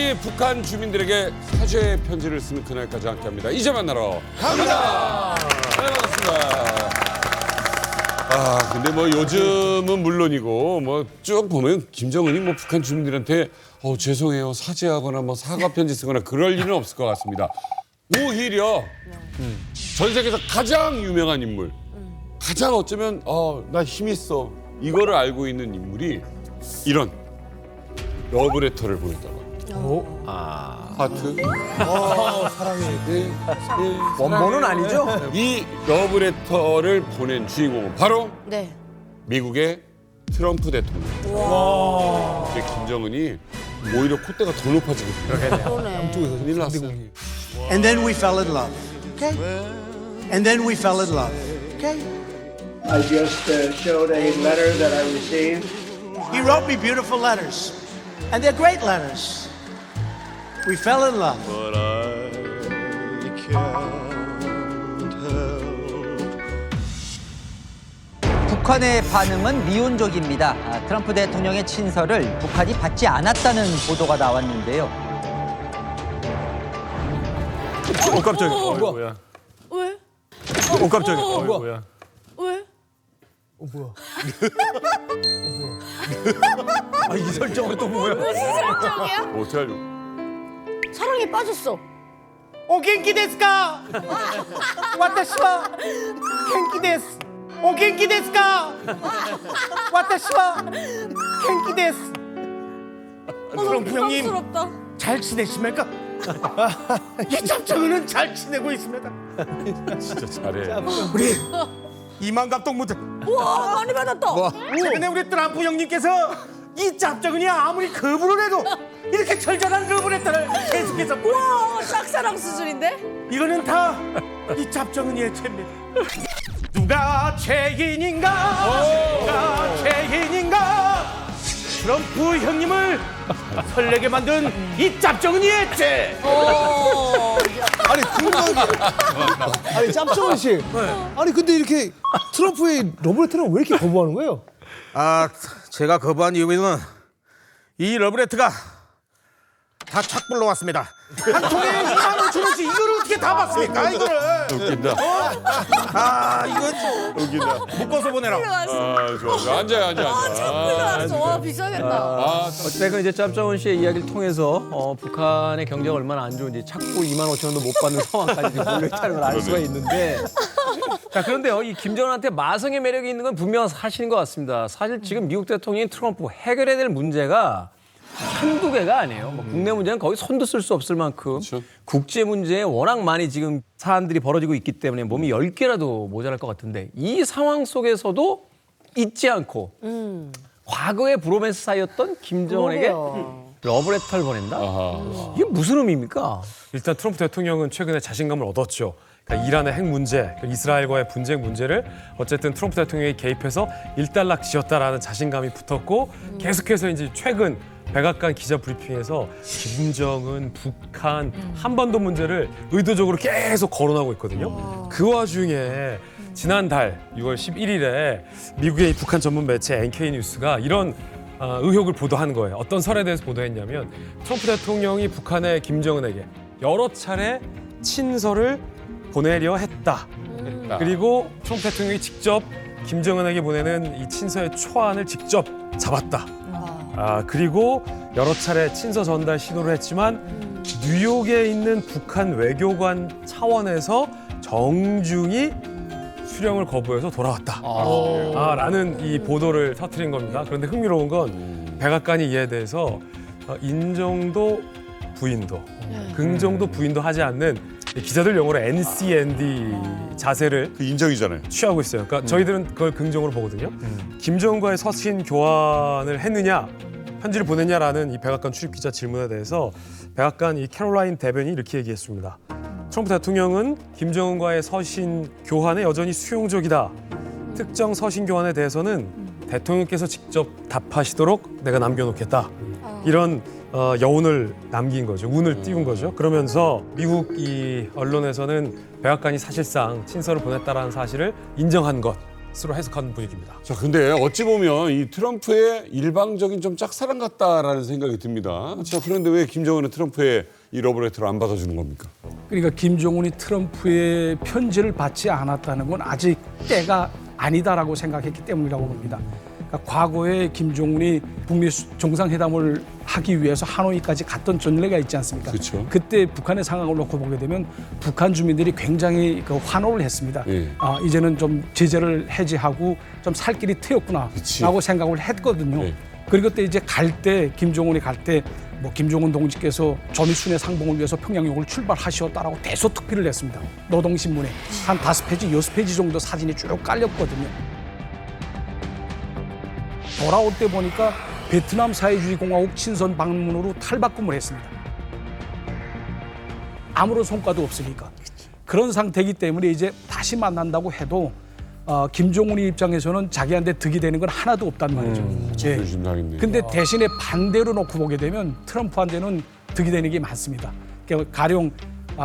트럼프가 북한 주민들에게 사죄의 편지를 쓰는 그날까지 함께합니다. 이제 만나러 갑니다. 네, 반갑습니다. 근데 뭐 요즘은 물론이고 뭐 쭉 보면 김정은이 뭐 북한 주민들한테 죄송해요 사죄하거나 뭐 사과 편지 쓰거나 그럴 일은 없을 것 같습니다. 오히려 전 세계에서 가장 유명한 인물, 가장 어쩌면 나 힘 있어 이거를 알고 있는 인물이 이런 러브레터를 보냈다고. 하트. 사랑해. 원본은 아니죠? 이 러브레터를 보낸 주인공은 바로 네. 미국의 트럼프 대통령. 이제 김정은이 오히려 콧대가 더 높아지고 그러네. 큰일 났어. And then we fell in love. Okay? And then we fell in love. Okay? I just showed a letter that I received. He wrote me beautiful letters. And they're great letters. We fell in love. But I can't help. 북한의 반응은 미온적입니다. 트럼프 대통령의 친서를 북한이 받지 않았다는 보도가 나왔는데요. 깜짝이야. 뭐야? 왜? 깜짝이야. 뭐야? 왜? 이 설정은 또 뭐야? 무슨 설정이야? 뭐 어떻게 하려고? 사랑에 빠졌어. 오 genki desu ka? watashi wa genki desu. 오 genki desu ka? watashi wa genki desu. 트럼프 형님 부담스럽다. 잘 지내십니까? 이 잡정은 잘 지내고 있습니다. 진짜 잘해. 우리 이만 감독 못해. 우와 많이 받았다. 최근에 우리 트럼프 형님께서 이 짭정은이 아무리 거부를 해도 이렇게 철저한 러브레터를 계속해서 우와 짝사랑 수준인데? 이거는 다 이 짭정은이의 죄입니다. 누가 죄인인가? 누가 죄인인가? 트럼프 형님을 설레게 만든 이 짭정은이의 죄. 아니 궁금한 게 아니 짭정은 씨 아니 근데 이렇게 트럼프의 러브레터를 왜 이렇게 거부하는 거예요? 제가 거부한 이유는 이 러브레터가 다 착불로 왔습니다. 한 통에 2만 5천 원씩 이거를 어떻게 다 받습니까? 이거를. 웃긴다. 이거 웃긴다. 묶어서 보내라. 좋아. 앉아요. 착불 나왔어. 와 비싸겠다. 어쨌든 이제 짭정은 씨의 이야기를 통해서 북한의 경제가 얼마나 안 좋은지 착불 2만 5천 원도 못 받는 상황까지 몰려있다는 걸 알 수가 있는데 자 그런데요 이 김정은한테 마성의 매력이 있는 건 분명한 사실인 것 같습니다. 사실 지금 미국 대통령인 트럼프 해결해야 될 문제가 한두 개가 아니에요. 뭐 국내 문제는 거의 손도 쓸 수 없을 만큼 그렇죠. 국제 문제에 워낙 많이 지금 사안들이 벌어지고 있기 때문에 몸이 10개라도 모자랄 것 같은데 이 상황 속에서도 잊지 않고 과거의 브로맨스 사이였던 김정은에게 러브레터를 보낸다? 이게 무슨 의미입니까? 일단 트럼프 대통령은 최근에 자신감을 얻었죠. 그러니까 이란의 핵 문제, 이스라엘과의 분쟁 문제를 어쨌든 트럼프 대통령이 개입해서 일단락지었다라는 자신감이 붙었고 계속해서 이제 최근 백악관 기자 브리핑에서 김정은, 북한, 한반도 문제를 의도적으로 계속 거론하고 있거든요. 그 와중에 지난달 6월 11일에 미국의 북한 전문 매체 NK뉴스가 이런 의혹을 보도한 거예요. 어떤 설에 대해서 보도했냐면 트럼프 대통령이 북한의 김정은에게 여러 차례 친서를 보내려 했다. 그리고 트럼프 대통령이 직접 김정은에게 보내는 이 친서의 초안을 직접 잡았다. 그리고 여러 차례 친서 전달 시도를 했지만 뉴욕에 있는 북한 외교관 차원에서 정중히 수령을 거부해서 돌아왔다. 라는 이 보도를 터뜨린 겁니다. 그런데 흥미로운 건 백악관이 이에 대해서 인정도 부인도 긍정도 부인도 하지 않는 기자들 용어로 NCND 자세를 그 인정이잖아요. 취하고 있어요. 그러니까 저희들은 그걸 긍정으로 보거든요. 김정은과의 서신 교환을 했느냐, 편지를 보냈냐라는 이 백악관 출입 기자 질문에 대해서 백악관 이 캐롤라인 대변인이 이렇게 얘기했습니다. 트럼프 대통령은 김정은과의 서신 교환에 여전히 수용적이다. 특정 서신 교환에 대해서는 대통령께서 직접 답하시도록 내가 남겨놓겠다. 이런 여운을 남긴 거죠. 운을 띄운 거죠. 그러면서 미국 이 언론에서는 백악관이 사실상 친서를 보냈다라는 사실을 인정한 것. 것으로 해석하는 분위기입니다. 자, 근데 어찌 보면 이 트럼프의 일방적인 좀 짝사랑 같다라는 생각이 듭니다. 자, 그런데 왜 김정은은 트럼프의 이 러브레터를 안 받아주는 겁니까? 그러니까 김정은이 트럼프의 편지를 받지 않았다는 건 아직 때가 아니다라고 생각했기 때문이라고 봅니다. 그러니까 과거에 김정은이 북미 정상회담을 하기 위해서 하노이까지 갔던 전례가 있지 않습니까? 그렇죠. 그때 북한의 상황을 놓고 보게 되면 북한 주민들이 굉장히 환호를 했습니다. 예. 이제는 좀 제재를 해제하고 좀 살 길이 트였구나라고 생각을 했거든요. 예. 그리고 때 이제 갈 때 김정은이 갈 때 뭐 김정은 동지께서 전위순의 상봉을 위해서 평양역을 출발하셨다라고 대소특필을 냈습니다. 노동신문에 한 5페이지, 6페이지 정도 사진이 쭉 깔렸거든요. 돌아올 때 보니까 베트남 사회주의공화국 친선 방문으로 탈바꿈을 했습니다. 아무런 성과도 없으니까. 그런 상태이기 때문에 이제 다시 만난다고 해도 김정은의 입장에서는 자기한테 득이 되는 건 하나도 없단 말이죠. 예. 요즘 당했네. 근데 대신에 반대로 놓고 보게 되면 트럼프한테는 득이 되는 게 많습니다. 그러니까 가령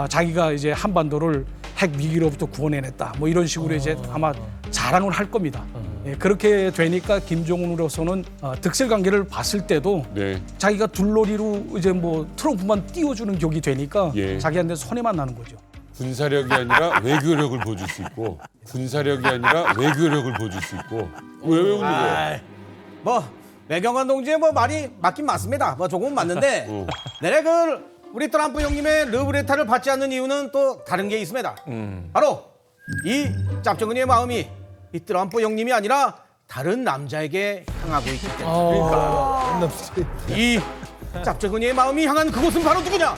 자기가 이제 한반도를 핵 위기로부터 구원해냈다. 뭐 이런 식으로 이제 아마 자랑을 할 겁니다. 예, 그렇게 되니까 김정은으로서는 득실 관계를 봤을 때도 네. 자기가 둘러리로 이제 뭐 트럼프만 띄워주는 격이 되니까 예. 자기한테 손해만 나는 거죠. 군사력이 아니라 외교력을 보여줄 수 있고 군사력이 아니라 외교력을 보여줄 수 있고 왜 웃는 거야? 뭐 외경관 동지의 뭐 말이 맞긴 맞습니다. 뭐 조금은 맞는데 내가 우리 트럼프 형님의 러브레터를 받지 않는 이유는 또 다른 게 있습니다. 바로 이 짭정은이의 마음이 이 트럼프 형님이 아니라 다른 남자에게 향하고 있기 때문에 이 짭정은이의 마음이 향한 그곳은 바로 누구냐?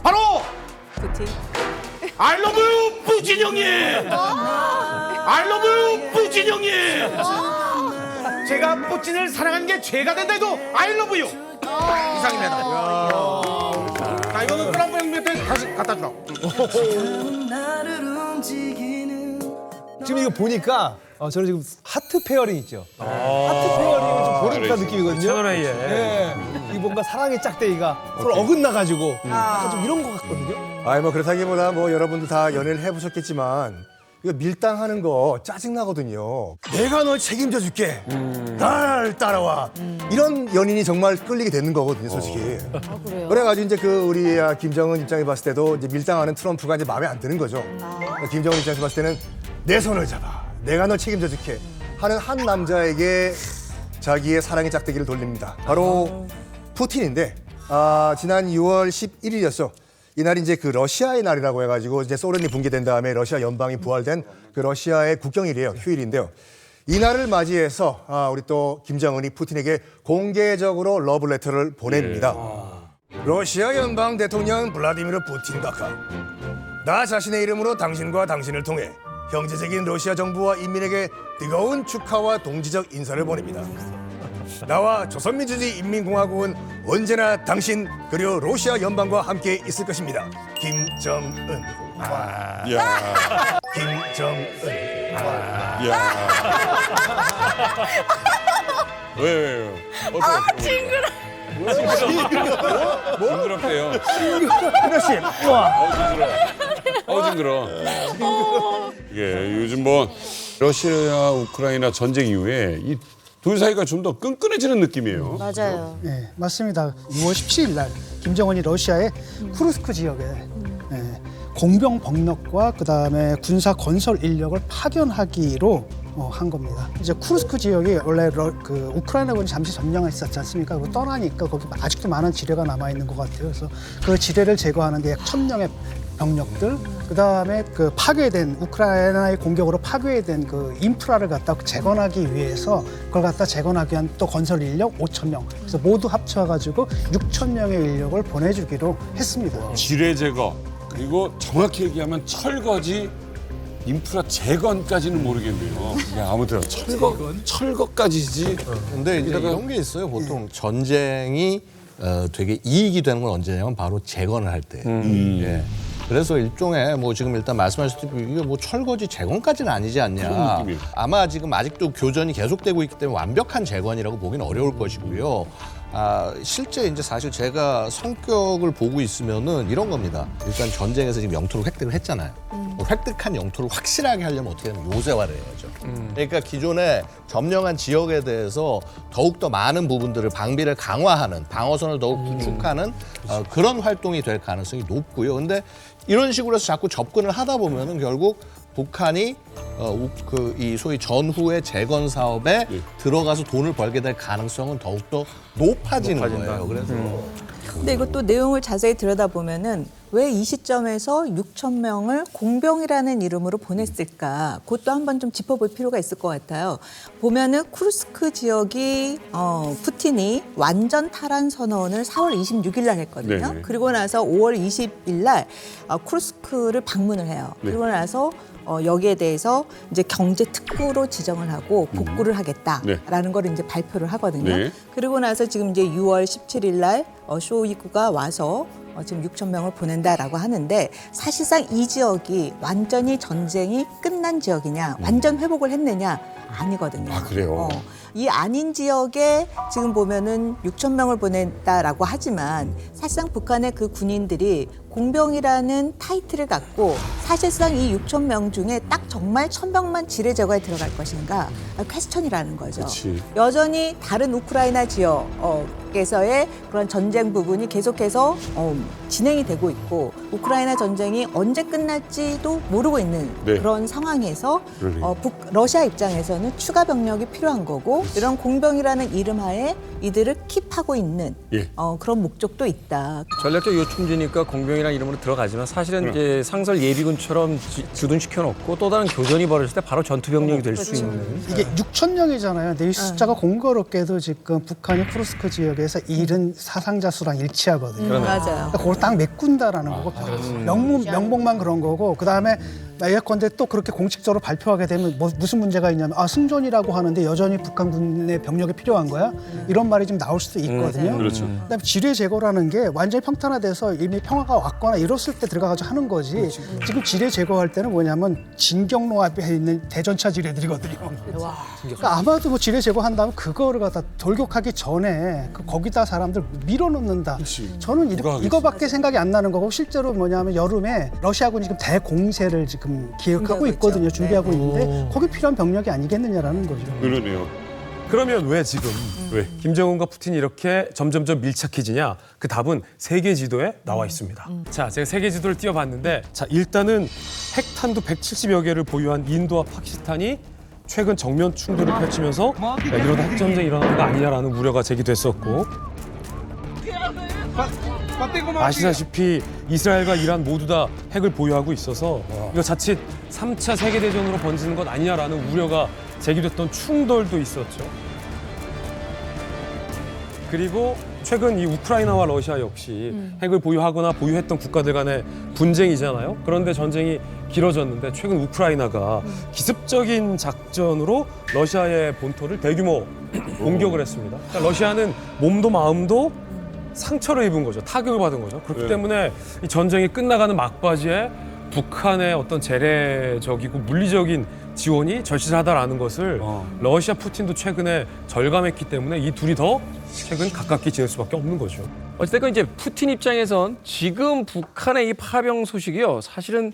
바로 I love you 부진 형님! I love you 부진 형님! 제가 부진을 사랑하는 게 죄가 된다 해도 I love you! 이상입니다. 자, 이거는 트럼프 형님한테 다시 갖다 주라. 지금 이거 보니까 저는 지금 하트 페어링 있죠. 하트 페어링을 좀 보는 듯한 느낌이거든요. 채널 A에. 네. 이 뭔가 사랑의 짝대기가 서로 어긋나가지고 약간 좀 이런 것 같거든요. 아니 뭐 그렇다기보다 뭐 여러분들 다 연애를 해보셨겠지만 이거 밀당하는 거 짜증나거든요. 내가 널 책임져 줄게. 날 따라와. 이런 연인이 정말 끌리게 되는 거거든요, 솔직히. 그래요? 그래가지고 이제 우리 김정은 입장에 봤을 때도 이제 밀당하는 트럼프가 이제 마음에 안 드는 거죠. 김정은 입장에서 봤을 때는 내 손을 잡아. 내가 널 책임져 줄게. 하는 한 남자에게 자기의 사랑의 짝대기를 돌립니다. 바로 푸틴인데 지난 6월 11일이었죠. 이날이 이제 러시아의 날이라고 해가지고 이제 소련이 붕괴된 다음에 러시아 연방이 부활된 러시아의 국경일이에요. 휴일인데요. 이날을 맞이해서 우리 또 김정은이 푸틴에게 공개적으로 러브레터를 보냅니다. 러시아 연방 대통령 블라디미르 푸틴 각하. 나 자신의 이름으로 당신과 당신을 통해 형제적인 러시아 정부와 인민에게 뜨거운 축하와 동지적 인사를 보냅니다. 나와 조선민주주의 인민공화국은 언제나 당신 그리고 러시아 연방과 함께 있을 것입니다. 김정은. 야, 김정은. 야. 왜? 어때? 징그럽대요. 징그러. 예, 요즘 뭐 러시아 우크라이나 전쟁 이후에 이 둘 사이가 좀 더 끈끈해지는 느낌이에요. 맞아요. 네, 맞습니다. 6월 17일 날 김정은이 러시아의 쿠르스크 지역에 공병 병력과 그다음에 군사 건설 인력을 파견하기로 한 겁니다. 이제 쿠르스크 지역이 원래 우크라이나군이 잠시 점령했었지 않습니까? 그거 떠나니까 거기 아직도 많은 지뢰가 남아 있는 것 같아요. 그래서 그 지뢰를 제거하는 데 약 1,000명의 병력들, 그다음에 파괴된 우크라이나의 공격으로 파괴된 인프라를 갖다 재건하기 위해서 그걸 갖다 재건하기 위한 또 건설 인력 5,000명. 그래서 모두 합쳐가지고 6,000명의 인력을 보내주기로 했습니다. 지뢰 제거 그리고 정확히 얘기하면 철거지 인프라 재건까지는 모르겠네요. 아무튼 철거까지지. 근데 이제 이런 게 있어요. 보통 전쟁이 되게 이익이 되는 건 언제냐면 바로 재건을 할 때. 예. 그래서 일종의 뭐 지금 일단 말씀하셨듯이 이게 뭐 철거지 재건까지는 아니지 않냐. 아마 지금 아직도 교전이 계속되고 있기 때문에 완벽한 재건이라고 보기는 어려울 것이고요. 실제 이제 사실 제가 성격을 보고 있으면은 이런 겁니다. 일단 전쟁에서 지금 영토를 획득을 했잖아요. 획득한 영토를 확실하게 하려면 어떻게 하면 요새화를 해야죠. 그러니까 기존에 점령한 지역에 대해서 더욱더 많은 부분들을 방비를 강화하는, 방어선을 더욱 구축하는 그런 활동이 될 가능성이 높고요. 근데 이런 식으로 해서 자꾸 접근을 하다 보면은 결국 북한이 이 소위 전후의 재건 사업에 들어가서 돈을 벌게 될 가능성은 더욱더 높아지는 거예요. 그래서 근데 이것도 내용을 자세히 들여다보면은 왜 이 시점에서 6천 명을 공병이라는 이름으로 보냈을까? 그것도 한번 좀 짚어볼 필요가 있을 것 같아요. 보면은 쿠르스크 지역이 푸틴이 완전 탈환 선언을 4월 26일 날 했거든요. 네네. 그리고 나서 5월 20일 날 쿠르스크를 방문을 해요. 네. 그리고 나서 여기에 대해서 이제 경제 특구로 지정을 하고 복구를 하겠다라는 걸 이제 발표를 하거든요. 네. 그리고 나서 지금 이제 6월 17일 날 쇼이구가 와서 지금 6천 명을 보낸다라고 하는데 사실상 이 지역이 완전히 전쟁이 끝난 지역이냐, 완전 회복을 했느냐 아니거든요. 아, 그래요? 이 아닌 지역에 지금 보면은 6천 명을 보냈다라고 하지만 사실상 북한의 그 군인들이 공병이라는 타이틀을 갖고 사실상 이 6천 명 중에 딱 정말 1,000명만 지뢰 제거에 들어갈 것인가 퀘스천이라는 거죠. 그치. 여전히 다른 우크라이나 지역에서의 그런 전쟁 부분이 계속해서 진행이 되고 있고 우크라이나 전쟁이 언제 끝날지도 모르고 있는 네. 그런 상황에서 그러네요. 러시아 입장에서는 추가 병력이 필요한 거고 이런 공병이라는 이름 하에 이들을 킵하고 있는 예. 그런 목적도 있다. 전략적 요충지니까 공병이라는 이름으로 들어가지만 사실은 이제 상설 예비군처럼 주둔시켜 놓고 또 다른 교전이 벌어질 때 바로 전투 병력이 될 수 있는. 이게 6천 명이잖아요. 근데 이 숫자가 공교롭게도 지금 북한이 쿠르스크 지역에서 잃은 사상자 수랑 일치하거든요. 맞아요. 그러니까 그걸 딱 메꾼다라는 거고 명목만 그런 거고 그다음에 예컨대 또 그렇게 공식적으로 발표하게 되면 무슨 문제가 있냐면 승전이라고 하는데 여전히 북한군의 병력이 필요한 거야? 이런 말이 좀 나올 수도 있거든요. 그렇죠. 그다음에 지뢰 제거라는 게 완전히 평탄화돼서 이미 평화가 왔거나 이랬을 때 들어가가지고 하는 거지. 지금 지뢰 제거할 때는 뭐냐면 진경로 앞에 있는 대전차 지뢰들이거든요. 그러니까 아마도 뭐 지뢰 제거한다면 그거를 갖다 돌격하기 전에 거기다 사람들 밀어넣는다. 저는 이거밖에 생각이 안 나는 거고 실제로 뭐냐면 여름에 러시아군이 지금 대공세를 지금 기획하고 있거든요. 준비하고 있는데 거기 필요한 병력이 아니겠느냐라는 거죠. 그러네요. 그러면 왜 지금 김정은과 푸틴이 이렇게 점점점 밀착해지냐? 그 답은 세계 지도에 나와 있습니다. 자, 제가 세계 지도를 띄워봤는데 자, 일단은 핵탄두 170여 개를 보유한 인도와 파키스탄이 최근 정면 충돌을 펼치면서 이러다 핵전쟁이 일어나는 거 아니냐라는 우려가 제기됐었고 아시다시피 이스라엘과 이란 모두 다 핵을 보유하고 있어서 이거 자칫 3차 세계대전으로 번지는 것 아니냐라는 우려가 제기됐던 충돌도 있었죠. 그리고 최근 이 우크라이나와 러시아 역시 핵을 보유하거나 보유했던 국가들 간의 분쟁이잖아요. 그런데 전쟁이 길어졌는데 최근 우크라이나가 기습적인 작전으로 러시아의 본토를 대규모 공격을 했습니다. 그러니까 러시아는 몸도 마음도 상처를 입은 거죠. 타격을 받은 거죠. 그렇기 때문에 이 전쟁이 끝나가는 막바지에 북한의 어떤 재래적이고 물리적인 지원이 절실하다라는 것을 러시아 푸틴도 최근에 절감했기 때문에 이 둘이 더 최근 가깝게 지낼 수밖에 없는 거죠. 어쨌든 이제 푸틴 입장에선 지금 북한의 이 파병 소식이요 사실은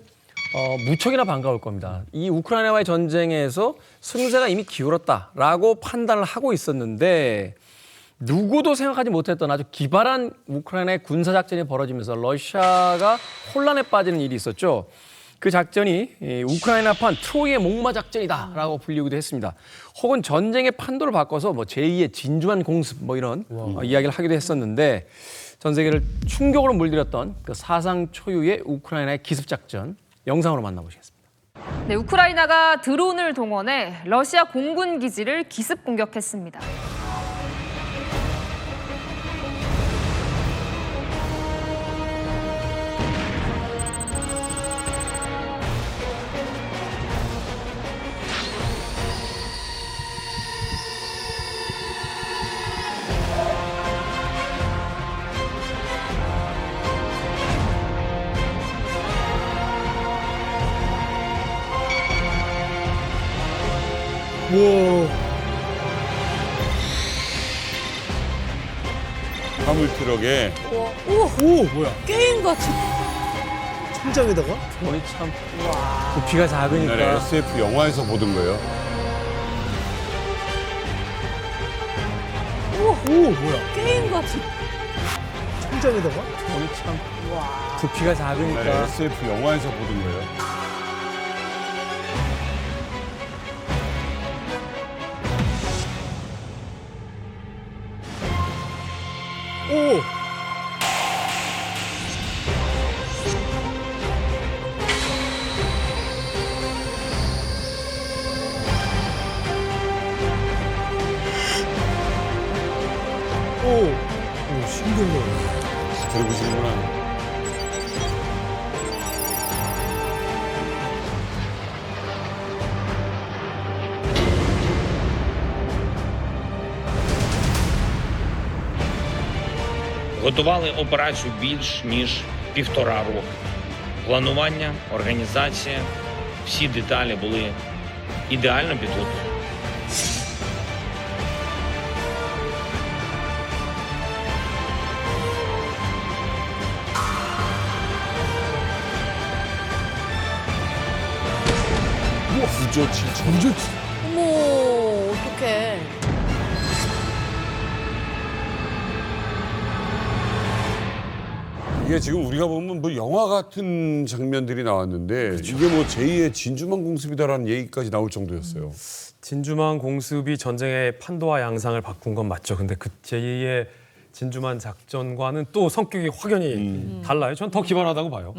무척이나 반가울 겁니다. 이 우크라이나와의 전쟁에서 승세가 이미 기울었다라고 판단을 하고 있었는데 누구도 생각하지 못했던 아주 기발한 우크라이나의 군사작전이 벌어지면서 러시아가 혼란에 빠지는 일이 있었죠. 그 작전이 우크라이나판 트로이의 목마 작전이다라고 불리기도 했습니다. 혹은 전쟁의 판도를 바꿔서 뭐 제2의 진주한 공습 뭐 이런 이야기를 하기도 했었는데 전 세계를 충격으로 물들였던 그 사상 초유의 우크라이나의 기습작전 영상으로 만나보시겠습니다. 네, 우크라이나가 드론을 동원해 러시아 공군 기지를 기습 공격했습니다. 화물 트럭에 오 뭐야? 게임 같은. 천장에다가? 돈이 참 부피가 작으니까. 옛날에 SF 영화에서 보던 거예요. 오 뭐야? 게임 같은. 천장에다가? 돈이 참 부피가 옛날에 작으니까. SF 영화에서 보던 거예요. 오. 오, 신기하네. 들고 보시는구나. Готували операцію більш ніж 1,5 роки. Планування, організація, всі деталі були ідеально підготовлені. 구조 7천. 어머, 어떡해. 이게 지금 우리가 보면 뭐 영화 같은 장면들이 나왔는데 이게 뭐 제2의 진주만 공습이다라는 얘기까지 나올 정도였어요. 진주만 공습이 전쟁의 판도와 양상을 바꾼 건 맞죠. 근데 그 제2의 진주만 작전과는 또 성격이 확연히 달라요. 전 더 기발하다고 봐요.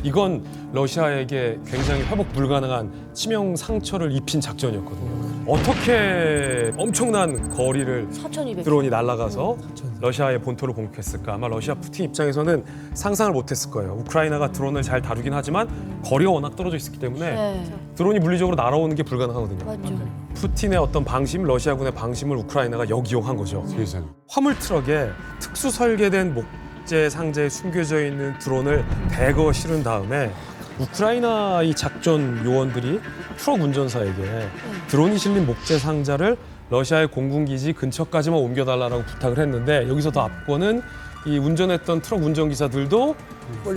이건 러시아에게 굉장히 회복 불가능한 치명 상처를 입힌 작전이었거든요. 어떻게 엄청난 거리를 4,200. 드론이 날아가서 러시아의 본토를 공격했을까? 아마 러시아 푸틴 입장에서는 상상을 못했을 거예요. 우크라이나가 드론을 잘 다루긴 하지만 거리가 워낙 떨어져 있었기 때문에 네. 드론이 물리적으로 날아오는 게 불가능하거든요. 맞죠. 푸틴의 어떤 방심, 러시아군의 방심을 우크라이나가 역이용한 거죠. 세상에. 화물 트럭에 특수 설계된 목재 상자에 숨겨져 있는 드론을 대거 실은 다음에 우크라이나 이 작전 요원들이 트럭 운전사에게 드론이 실린 목재 상자를 러시아의 공군기지 근처까지만 옮겨달라고 부탁을 했는데 여기서 더 압권은 이 운전했던 트럭 운전기사들도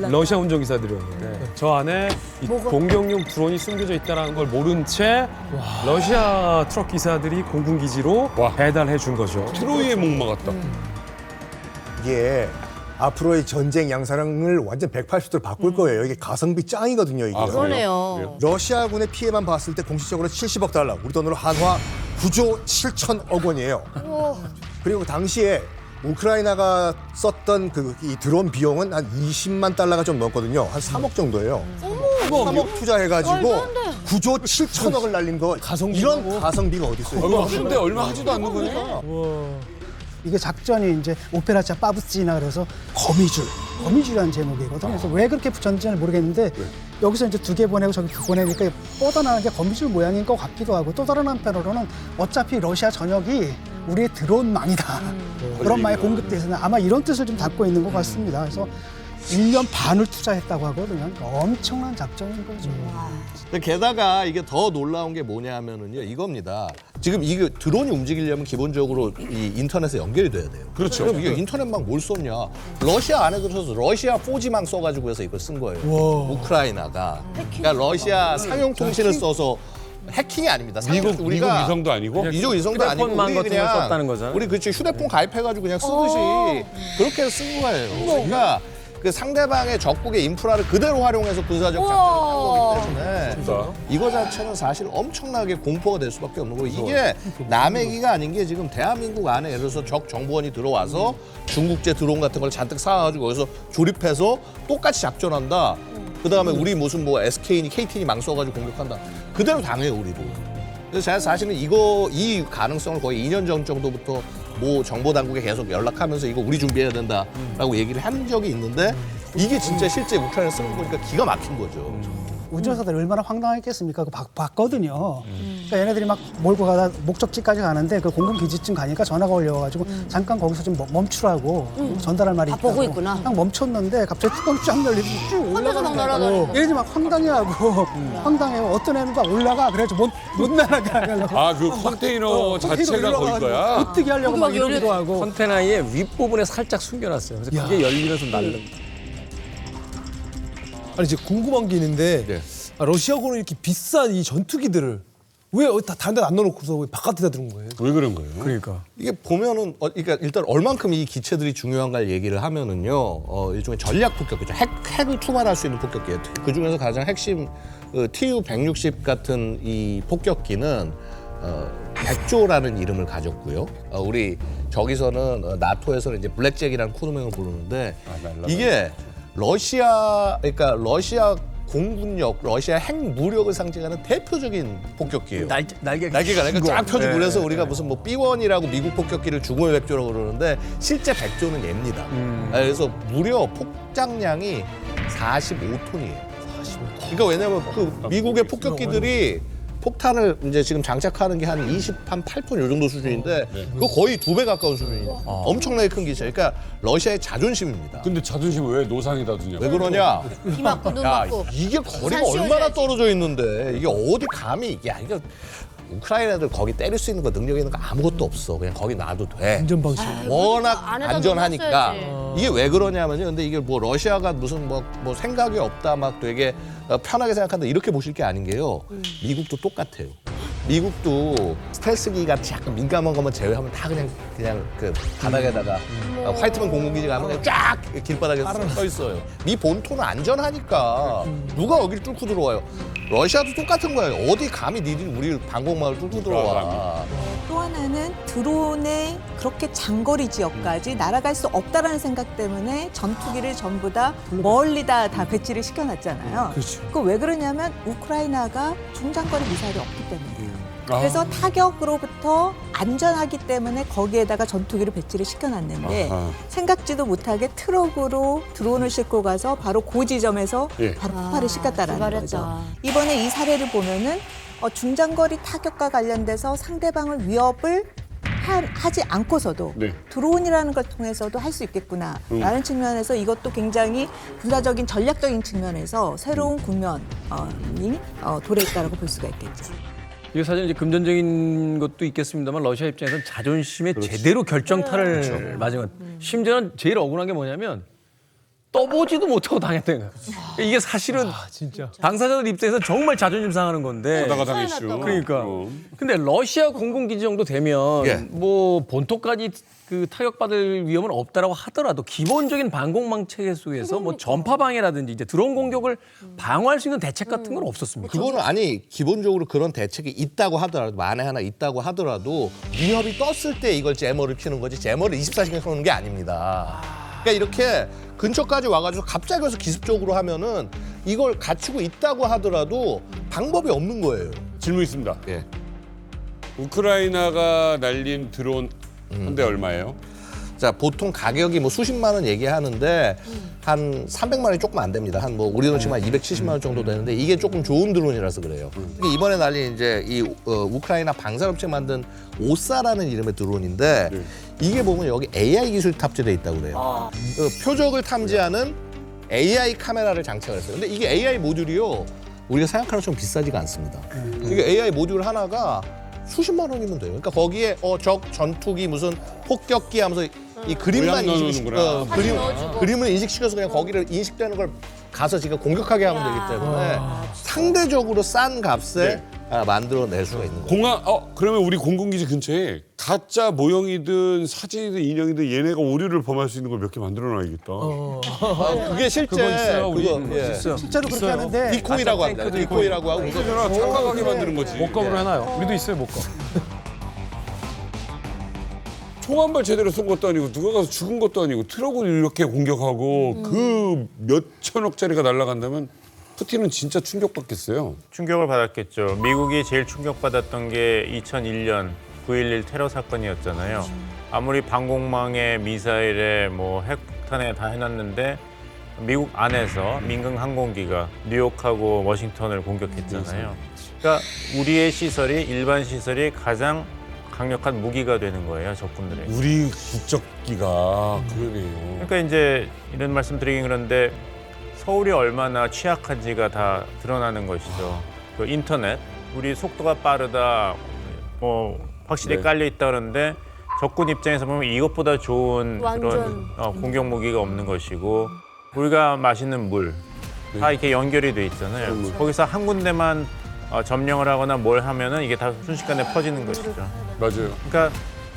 러시아 운전기사들이었는데 저 안에 이 공격용 드론이 숨겨져 있다는 걸 모른 채 러시아 트럭 기사들이 공군기지로 배달해 준 거죠. 트로이의 목마 같다. 이게 앞으로의 전쟁 양상을 완전 180도로 바꿀 거예요. 이게 가성비 짱이거든요. 이게. 아, 그러네요. 러시아군의 피해만 봤을 때 공식적으로 70억 달러, 우리 돈으로 한화 9조 7천억 원이에요. 그리고 당시에 우크라이나가 썼던 이 드론 비용은 한 20만 달러가 좀 넘거든요. 한 3억 정도예요. 3억 투자해가지고 9조 7천억을 날린 거. 이런 가성비가 어디 있어요? 근데 얼마 하지도 않는 거네. 이게 작전이 이제 오페라차 빠부찌나 그래서 거미줄이라는 제목이거든요. 그래서 왜 그렇게 붙였는지는 모르겠는데 여기서 이제 2개 보내고 저기 보내니까 뻗어나가는 게 거미줄 모양인 것 같기도 하고 또 다른 한편으로는 어차피 러시아 전역이 우리의 드론망이다. 그런 말에 공급돼 있어서 아마 이런 뜻을 좀 담고 있는 것 같습니다. 그래서 1년 반을 투자했다고 하거든요. 그러니까 엄청난 작전인 거죠. 게다가 이게 더 놀라운 게 뭐냐면은요, 이겁니다. 지금 이게 드론이 움직이려면 기본적으로 이 인터넷에 연결이 돼야 돼요. 그렇죠. 그럼 이게 인터넷망 뭘 썼냐? 러시아 안에 들어서 러시아 4G망 써가지고 해서 이걸 쓴 거예요. 우크라이나가. 그러니까 러시아 상용 통신을 써서 해킹이 아닙니다. 미국 위성도 아니고? 미국 위성도 아니고 휴대폰망 우리 같은 걸 그냥 썼다는 거잖아요. 우리 그치 휴대폰 가입해가지고 그냥 쓰듯이 그렇게 쓴 거예요. 그러니까 그 상대방의 적국의 인프라를 그대로 활용해서 군사적 작전을 한 거기 때문에 이거 자체는 사실 엄청나게 공포가 될 수밖에 없는 거예요. 이게 남의 얘기가 아닌 게 지금 대한민국 안에 예를 들어서 적 정보원이 들어와서 중국제 드론 같은 걸 잔뜩 사가지고 거기서 조립해서 똑같이 작전한다. 그다음에 우리 무슨 뭐 SK니 KT니 망 써가지고 공격한다. 그대로 당해요, 우리도. 그래서 제가 사실은 이 가능성을 거의 2년 전 정도부터 모 정보 당국에 계속 연락하면서 이거 우리 준비해야 된다라고 얘기를 한 적이 있는데 이게 진짜 실제 우크라이나 쓰는 거 보니까 기가 막힌 거죠. 운전사들 얼마나 황당했겠습니까? 그거 봤거든요. 그러니까 얘네들이 막 몰고 가다 목적지까지 가는데 그 공군 기지쯤 가니까 전화가 올려가지고 잠깐 거기서 좀 멈추라고 전달할 말이 있다고. 보고 있구나. 딱 멈췄는데 갑자기 뚜껑 쫙 열리고 쭉 혼자서 막 올라가는 날아가는 거예요. 거야. 얘네들이 막 황당해하고 황당해요. 어떤 애는 막 올라가 그래가지고 못 날아가려고. 아, 그 컨테이너 자체가 거기 거야? 어떻게 하려고 막 이러기도 하고. 컨테이너의 윗부분에 살짝 숨겨놨어요. 그래서 그게 열리면서 날름. 아니 이제 궁금한 게 있는데 러시아군은 이렇게 비싼 이 전투기들을 왜 다 다른 데 안 넣어놓고서 왜 바깥에다 두는 거예요? 왜 그런 거예요? 그러니까. 이게 보면은 그러니까 일단 얼만큼 이 기체들이 중요한가 얘기를 하면은요. 일종의 전략 폭격기죠. 핵을 투발할 수 있는 폭격기예요. 그 중에서 가장 핵심 TU-160 같은 이 폭격기는 백조라는 이름을 가졌고요. 우리 저기서는 나토에서는 이제 블랙잭이라는 코드명을 부르는데 이게 그러니까 러시아 공군력, 러시아 핵무력을 상징하는 대표적인 폭격기예요. 날개가 쫙 펴지고 그래서 우리가 무슨 뭐 B1이라고 미국 폭격기를 중후의 백조라고 그러는데 실제 백조는 얘입니다. 그래서 무려 폭장량이 45톤이에요. 그러니까 왜냐면 그 미국의 폭격기들이 폭탄을 이제 지금 장착하는 게 한 28톤 요 정도 수준인데 그거 거의 2배 가까운 수준이에요. 엄청나게 큰 기체. 그러니까 러시아의 자존심입니다. 근데 자존심을 왜 노상에다 두냐? 왜 그러냐? 비 맞고 눈 야, 맞고. 이게 거리가 산 얼마나 씌워줘야지. 떨어져 있는데 이게 어디 감히 이거 우크라이나 애들 거기 때릴 수 있는 거 능력 있는 거 아무것도 없어. 그냥 거기 놔도 돼. 안전 방식. 워낙 안에다 안전하니까. 넣어놨어야지. 이게 왜 그러냐면요. 근데 이게 뭐 러시아가 무슨 뭐 생각이 없다 막 되게 편하게 생각한다 이렇게 보실 게 아닌 게요. 미국도 똑같아요. 미국도 스텔스기 같이 약간 민감한 것만 제외하면 다 그냥 그 바닥에다가 화이트만 공군기지 가면 그냥 쫙 길바닥에 서 있어요. 미 본토는 안전하니까 누가 여기를 뚫고 들어와요. 러시아도 똑같은 거예요. 어디 감히 니들이 우리 방공망을 뚫고 들어와. 또 하나는 드론의 그렇게 장거리 지역까지 날아갈 수 없다라는 생각 때문에 전투기를 전부 다 멀리 다 배치를 시켜놨잖아요. 그렇죠. 그거 왜 그러냐면 우크라이나가 중장거리 미사일이 없기 때문이에요. 그래서 타격으로부터 안전하기 때문에 거기에다가 전투기를 배치를 시켜놨는데 생각지도 못하게 트럭으로 드론을 싣고 가서 바로 그 지점에서 바로 폭발을 시켰다라는 거죠. 이번에 이 사례를 보면은 중장거리 타격과 관련돼서 상대방을 위협을 하지 않고서도 드론이라는 걸 통해서도 할 수 있겠구나라는 측면에서 이것도 굉장히 군사적인 전략적인 측면에서 새로운 국면이 도래했다라고 볼 수가 있겠죠. 이게 사실 이제 금전적인 것도 있겠습니다만 러시아 입장에서는 자존심에 제대로 결정타를 맞은 것. 심지어는 제일 억울한 게 뭐냐면 떠보지도 못하고 당했다는 거예요. 이게 사실은 진짜. 당사자들 입장에서 정말 자존심 상하는 건데. 하다가 당했슈. 그러니까. 근데 러시아 공군기지 정도 되면 뭐 본토까지 그 타격받을 위험은 없다라고 하더라도 기본적인 방공망 체계 속에서 뭐 전파 방해라든지 이제 드론 공격을 방어할 수 있는 대책 같은 건 없었습니까? 그거는 기본적으로 그런 대책이 있다고 하더라도 만에 하나 있다고 하더라도 위협이 떴을 때 이걸 제머를 켜는 거지 제머를 24시간 켜는 게 아닙니다. 그러니까 이렇게 근처까지 와가지고 갑자기 와서 기습적으로 하면은 이걸 갖추고 있다고 하더라도 방법이 없는 거예요. 질문 있습니다. 우크라이나가 날린 드론 한 대 얼마예요? 자, 보통 가격이 뭐 수십만 원 얘기하는데 한 300만 원이 조금 안 됩니다. 한 뭐 우리 돈 치면 270만 원 정도 되는데 이게 조금 좋은 드론이라서 그래요. 이번에 날린 이제 이 우크라이나 방산업체 만든 오사라는 이름의 드론인데 이게 보면 여기 AI 기술 탑재돼 있다고 그래요. 표적을 탐지하는 AI 카메라를 장착을 했어요. 근데 이게 AI 모듈이요. 우리가 생각하는 것처럼 비싸지가 않습니다. 이게 AI 모듈 하나가 수십만 원이면 돼요. 그러니까 거기에 적 전투기 무슨 폭격기 하면서 이 그림만 그림을 인식시켜서 그냥 거기를 인식되는 걸 가서 지금 공격하게 하면 되기 때문에 상대적으로 싼 값에 만들어낼 수가 있는 거예요. 그러면 우리 공군기지 근처에 가짜 모형이든 사진이든 인형이든 얘네가 오류를 범할 수 있는 걸 몇 개 만들어놔야겠다. 그게 실제 그거 있어요. 우리 있어요. 실제로 그렇게 하는데 디코이라고 합니다. 디코이라고 하고 그거잖아. 착각하게 만드는 거지. 목검으로 해놔요. 우리도 있어요, 목검. 총 한 발 제대로 쏜 것도 아니고 누가 가서 죽은 것도 아니고 트럭을 이렇게 공격하고 그 몇천억짜리가 날아간다면 푸틴은 진짜 충격받겠어요. 충격을 받았겠죠. 미국이 제일 충격받았던 게 2001년 9.11 테러 사건이었잖아요. 아무리 방공망에 미사일에 뭐 핵탄에 다 해놨는데 미국 안에서 민간 항공기가 뉴욕하고 워싱턴을 공격했잖아요. 그러니까 우리의 시설이 일반 시설이 가장 강력한 무기가 되는 거예요, 적군들에게. 우리 국적기가 그러네요. 그러니까 이제 이런 말씀 드리긴 그런데 서울이 얼마나 취약한지가 다 드러나는 것이죠. 그 인터넷, 우리 속도가 빠르다, 뭐 확실히 네. 깔려 있다 그러는데 적군 입장에서 보면 이것보다 좋은 완전. 그런 공격 무기가 없는 것이고 우리가 마시는 물 다 이렇게 연결이 돼 있잖아요. 거기서 한 군데만 점령을 하거나 뭘 하면은 이게 다 순식간에 퍼지는 것이죠. 맞아요. 그러니까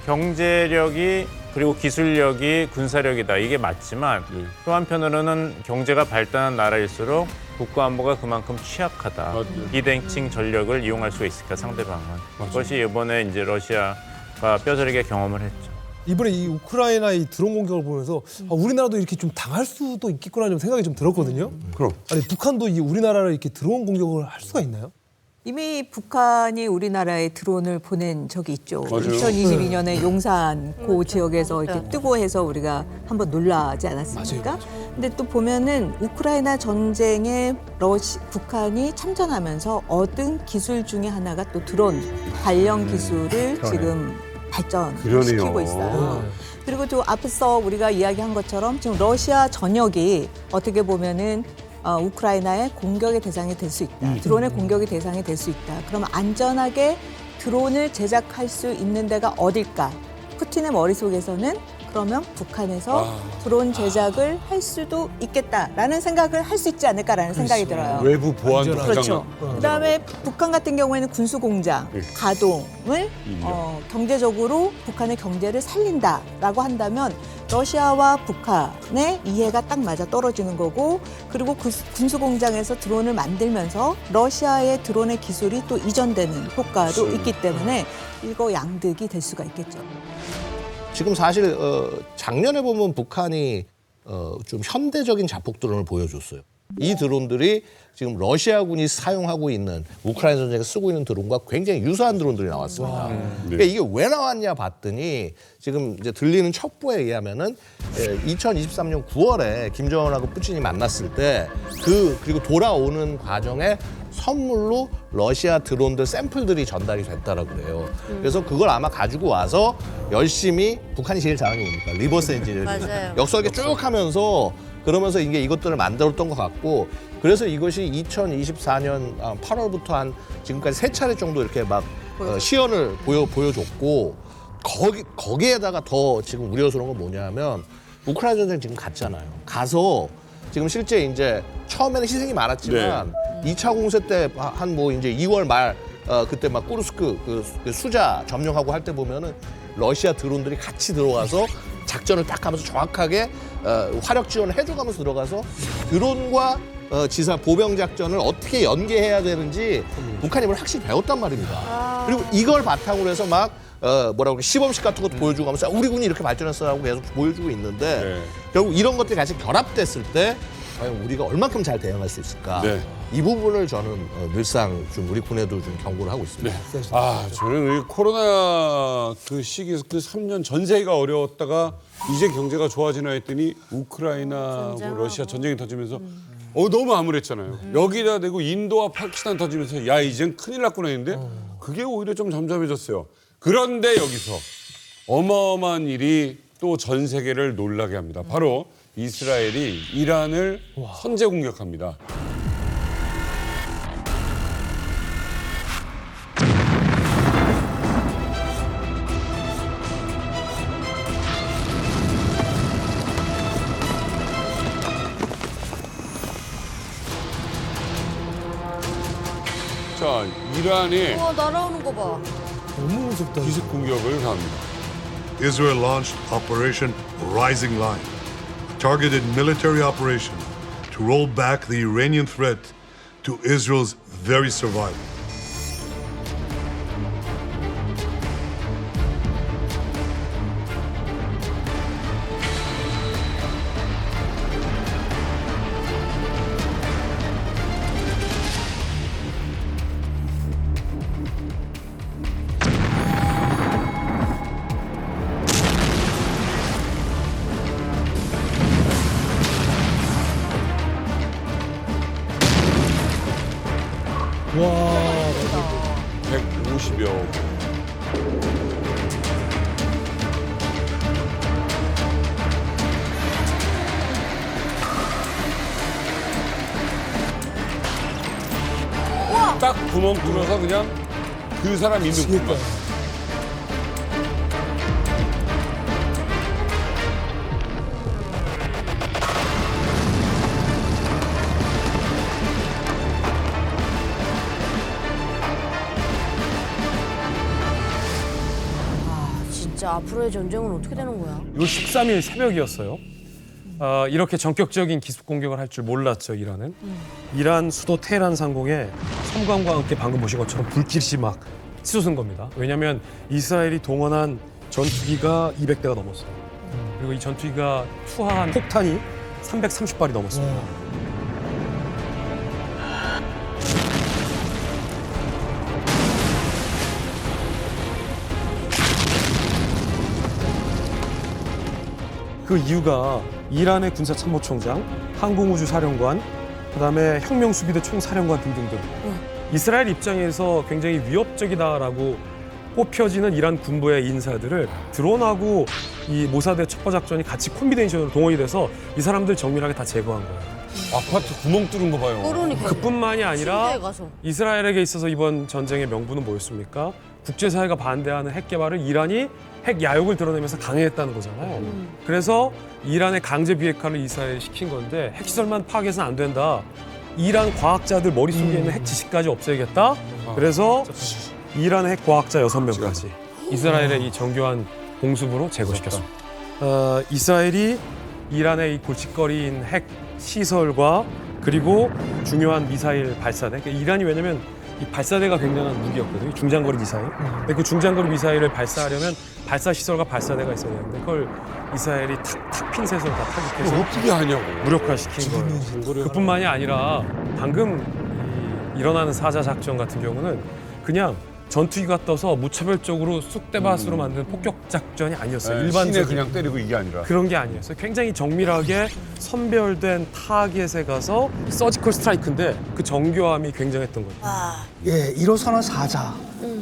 경제력이 그리고 기술력이 군사력이다 이게 맞지만 또 한편으로는 경제가 발달한 나라일수록 국가안보가 그만큼 취약하다. 비대칭 전력을 이용할 수가 있을까 상대방은. 그것이 이번에 이제 러시아가 뼈저리게 경험을 했죠. 이번에 이 우크라이나 이 드론 공격을 보면서 우리나라도 이렇게 좀 당할 수도 있겠구나 좀 생각이 좀 들었거든요. 그럼. 아니 북한도 이 우리나라를 이렇게 드론 공격을 할 수가 있나요? 이미 북한이 우리나라에 드론을 보낸 적이 있죠. 맞아요. 2022년에 용산 그 지역에서 이렇게 뜨고 해서 우리가 한번 놀라지 않았습니까? 근데 또 보면은 우크라이나 전쟁에 북한이 참전하면서 얻은 기술 중에 하나가 또 드론 관련 기술을 지금 발전시키고 있어요. 그리고 또 앞서 우리가 이야기한 것처럼 지금 러시아 전역이 어떻게 보면은 우크라이나의 공격의 대상이 될 수 있다. 드론의 공격의 대상이 될 수 있다. 그러면 안전하게 드론을 제작할 수 있는 데가 어딜까? 푸틴의 머릿속에서는 그러면 북한에서 드론 제작을 할 수도 있겠다라는 생각을 할 수 있지 않을까라는 생각이 들어요. 외부 보안도 그렇죠. 그다음에 북한 같은 경우에는 군수공장 가동을 경제적으로 북한의 경제를 살린다라고 한다면 러시아와 북한의 이해가 딱 맞아 떨어지는 거고 그리고 그 군수공장에서 드론을 만들면서 러시아의 드론의 기술이 또 이전되는 효과도 있기 때문에 이거 양득이 될 수가 있겠죠. 지금 사실 작년에 보면 북한이 좀 현대적인 자폭 드론을 보여줬어요. 이 드론들이 지금 러시아군이 사용하고 있는 우크라이나 전쟁에 쓰고 있는 드론과 굉장히 유사한 드론들이 나왔습니다. 그러니까 이게 왜 나왔냐 봤더니 지금 이제 들리는 첩보에 의하면은 2023년 9월에 김정은하고 푸틴이 만났을 때 그리고 돌아오는 과정에 선물로 러시아 드론들 샘플들이 전달이 됐다라고 그래요. 그래서 그걸 아마 가지고 와서 열심히 북한이 제일 잘하는 게 뭡니까? 리버스 엔지니어링. 맞아요. 역설계 쭉 하면서 그러면서 이게 이것들을 만들었던 것 같고 그래서 이것이 2024년 8월부터 한 지금까지 3차례 정도 이렇게 막 시연을 보여줬고 거기에다가 더 지금 우려스러운 건 뭐냐면 우크라이나 전쟁 지금 갔잖아요. 가서 지금 실제 이제 처음에는 희생이 많았지만 2차 공세 때 한 뭐 이제 2월 말 그때 막 꾸르스크 그 수자 점령하고 할 때 보면은 러시아 드론들이 같이 들어가서 작전을 딱 하면서 정확하게 화력 지원을 해줘가면서 들어가서 드론과 지사 보병 작전을 어떻게 연계해야 되는지 북한이 뭘 확실히 배웠단 말입니다. 그리고 이걸 바탕으로 해서 막 뭐라고 그래 시범식 같은 것도 보여주고 하면서 우리 군이 이렇게 발전했어라고 계속 보여주고 있는데 결국 이런 것들이 같이 결합됐을 때 과연 우리가 얼만큼 잘 대응할 수 있을까? 이 부분을 저는 늘상 좀 우리 군에도 좀 경고를 하고 있습니다. 저는 이 코로나 그 시기에서 그 3년 전 세계가 어려웠다가 이제 경제가 좋아지나 했더니 우크라이나하고 러시아 전쟁이 터지면서 너무 암울했잖아요. 여기다 대고 인도와 파키스탄 터지면서 야 이젠 큰일 났구나 했는데 그게 오히려 좀 잠잠해졌어요. 그런데 여기서 어마어마한 일이 또 전 세계를 놀라게 합니다. 바로 이스라엘이 이란을 선제 공격합니다. 자, 이란이 우와 날아오는 거 봐. 너무 무섭다. 기습 공격을 합니다. Israel launched Operation Rising Line, a targeted military operation to roll back the Iranian threat to Israel's very survival. 이스라엘에게. 150여. 딱 구멍 뚫어서 그냥 그 사람 있는 곳만. 진짜 앞으로의 전쟁은 어떻게 되는 거야? 요 13일 새벽이었어요. 이렇게 전격적인 기습 공격을 할 줄 몰랐죠, 이란은. 이란 수도 테헤란 상공에 섬광과 함께 방금 보신 것처럼 불길이 막 치솟은 겁니다. 왜냐하면 이스라엘이 동원한 전투기가 200대가 넘었어요. 그리고 이 전투기가 투하한 폭탄이 330발이 넘었습니다. 그 이유가 이란의 군사참모총장, 항공우주사령관, 그다음에 혁명수비대 총사령관 등등등. 이스라엘 입장에서 굉장히 위협적이다라고 뽑혀지는 이란 군부의 인사들을 드론하고 이 모사드의 첩보작전이 같이 콤비네이션으로 동원이 돼서 이 사람들 정밀하게 다 제거한 거예요. 아파트 구멍 뚫은 거 봐요. 그러니까요. 그뿐만이 아니라 침대에 가서. 이스라엘에게 있어서 이번 전쟁의 명분은 뭐였습니까? 국제사회가 반대하는 핵 개발을 이란이 핵 야욕을 드러내면서 강행했다는 거잖아요. 그래서 이란의 강제 비핵화를 이스라엘이 시킨 건데 핵시설만 파괴해서는 안 된다. 이란 과학자들 머릿속에 있는 핵 지식까지 없애야겠다. 그래서 이란의 핵 과학자 6명까지 이스라엘의 이 정교한 공습으로 제거시켰습니다. 이스라엘이 이란의 이 골칫거리인 핵 시설과 그리고 중요한 미사일 발사대. 그러니까 이란이 왜냐면 이 발사대가 굉장한 무기였거든요. 중장거리 미사일. 근데 그 중장거리 미사일을 발사하려면 발사 시설과 발사대가 있어야 되는데 그걸 이스라엘이 탁 핀셋으로 다 타격해서 어떻게 하냐고. 무력화시킨 거예요. 그뿐만이 아니라 방금 일어나는 사자 작전 같은 경우는 그냥 전투기가 떠서 무차별적으로 쑥대밭으로 만든 폭격 작전이 아니었어요. 네, 일반적인 시내 그냥 때리고 이게 아니라. 그런 게 아니었어요. 굉장히 정밀하게 선별된 타겟에 가서 서지컬 스트라이크인데 그 정교함이 굉장했던 거죠. 예, 1호선은 사자.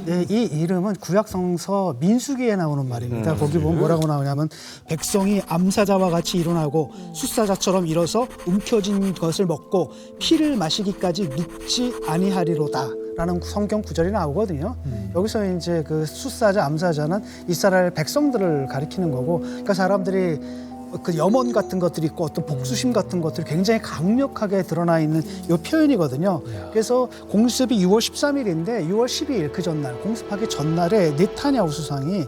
예, 이 이름은 구약성서 민수기에 나오는 말입니다. 거기 보면 뭐라고 나오냐면 백성이 암사자와 같이 일어나고 숫사자처럼 일어서 움켜진 것을 먹고 피를 마시기까지 눕지 아니하리로다. 라는 성경 구절이 나오거든요. 여기서 이제 그 숫사자, 암사자는 이스라엘 백성들을 가리키는 거고, 그러니까 사람들이 그 염원 같은 것들이 있고 어떤 복수심 같은 것들이 굉장히 강력하게 드러나 있는 이 표현이거든요. 그래서 공습이 6월 13일인데 6월 12일 그 전날, 공습하기 전날에 네타냐후 수상이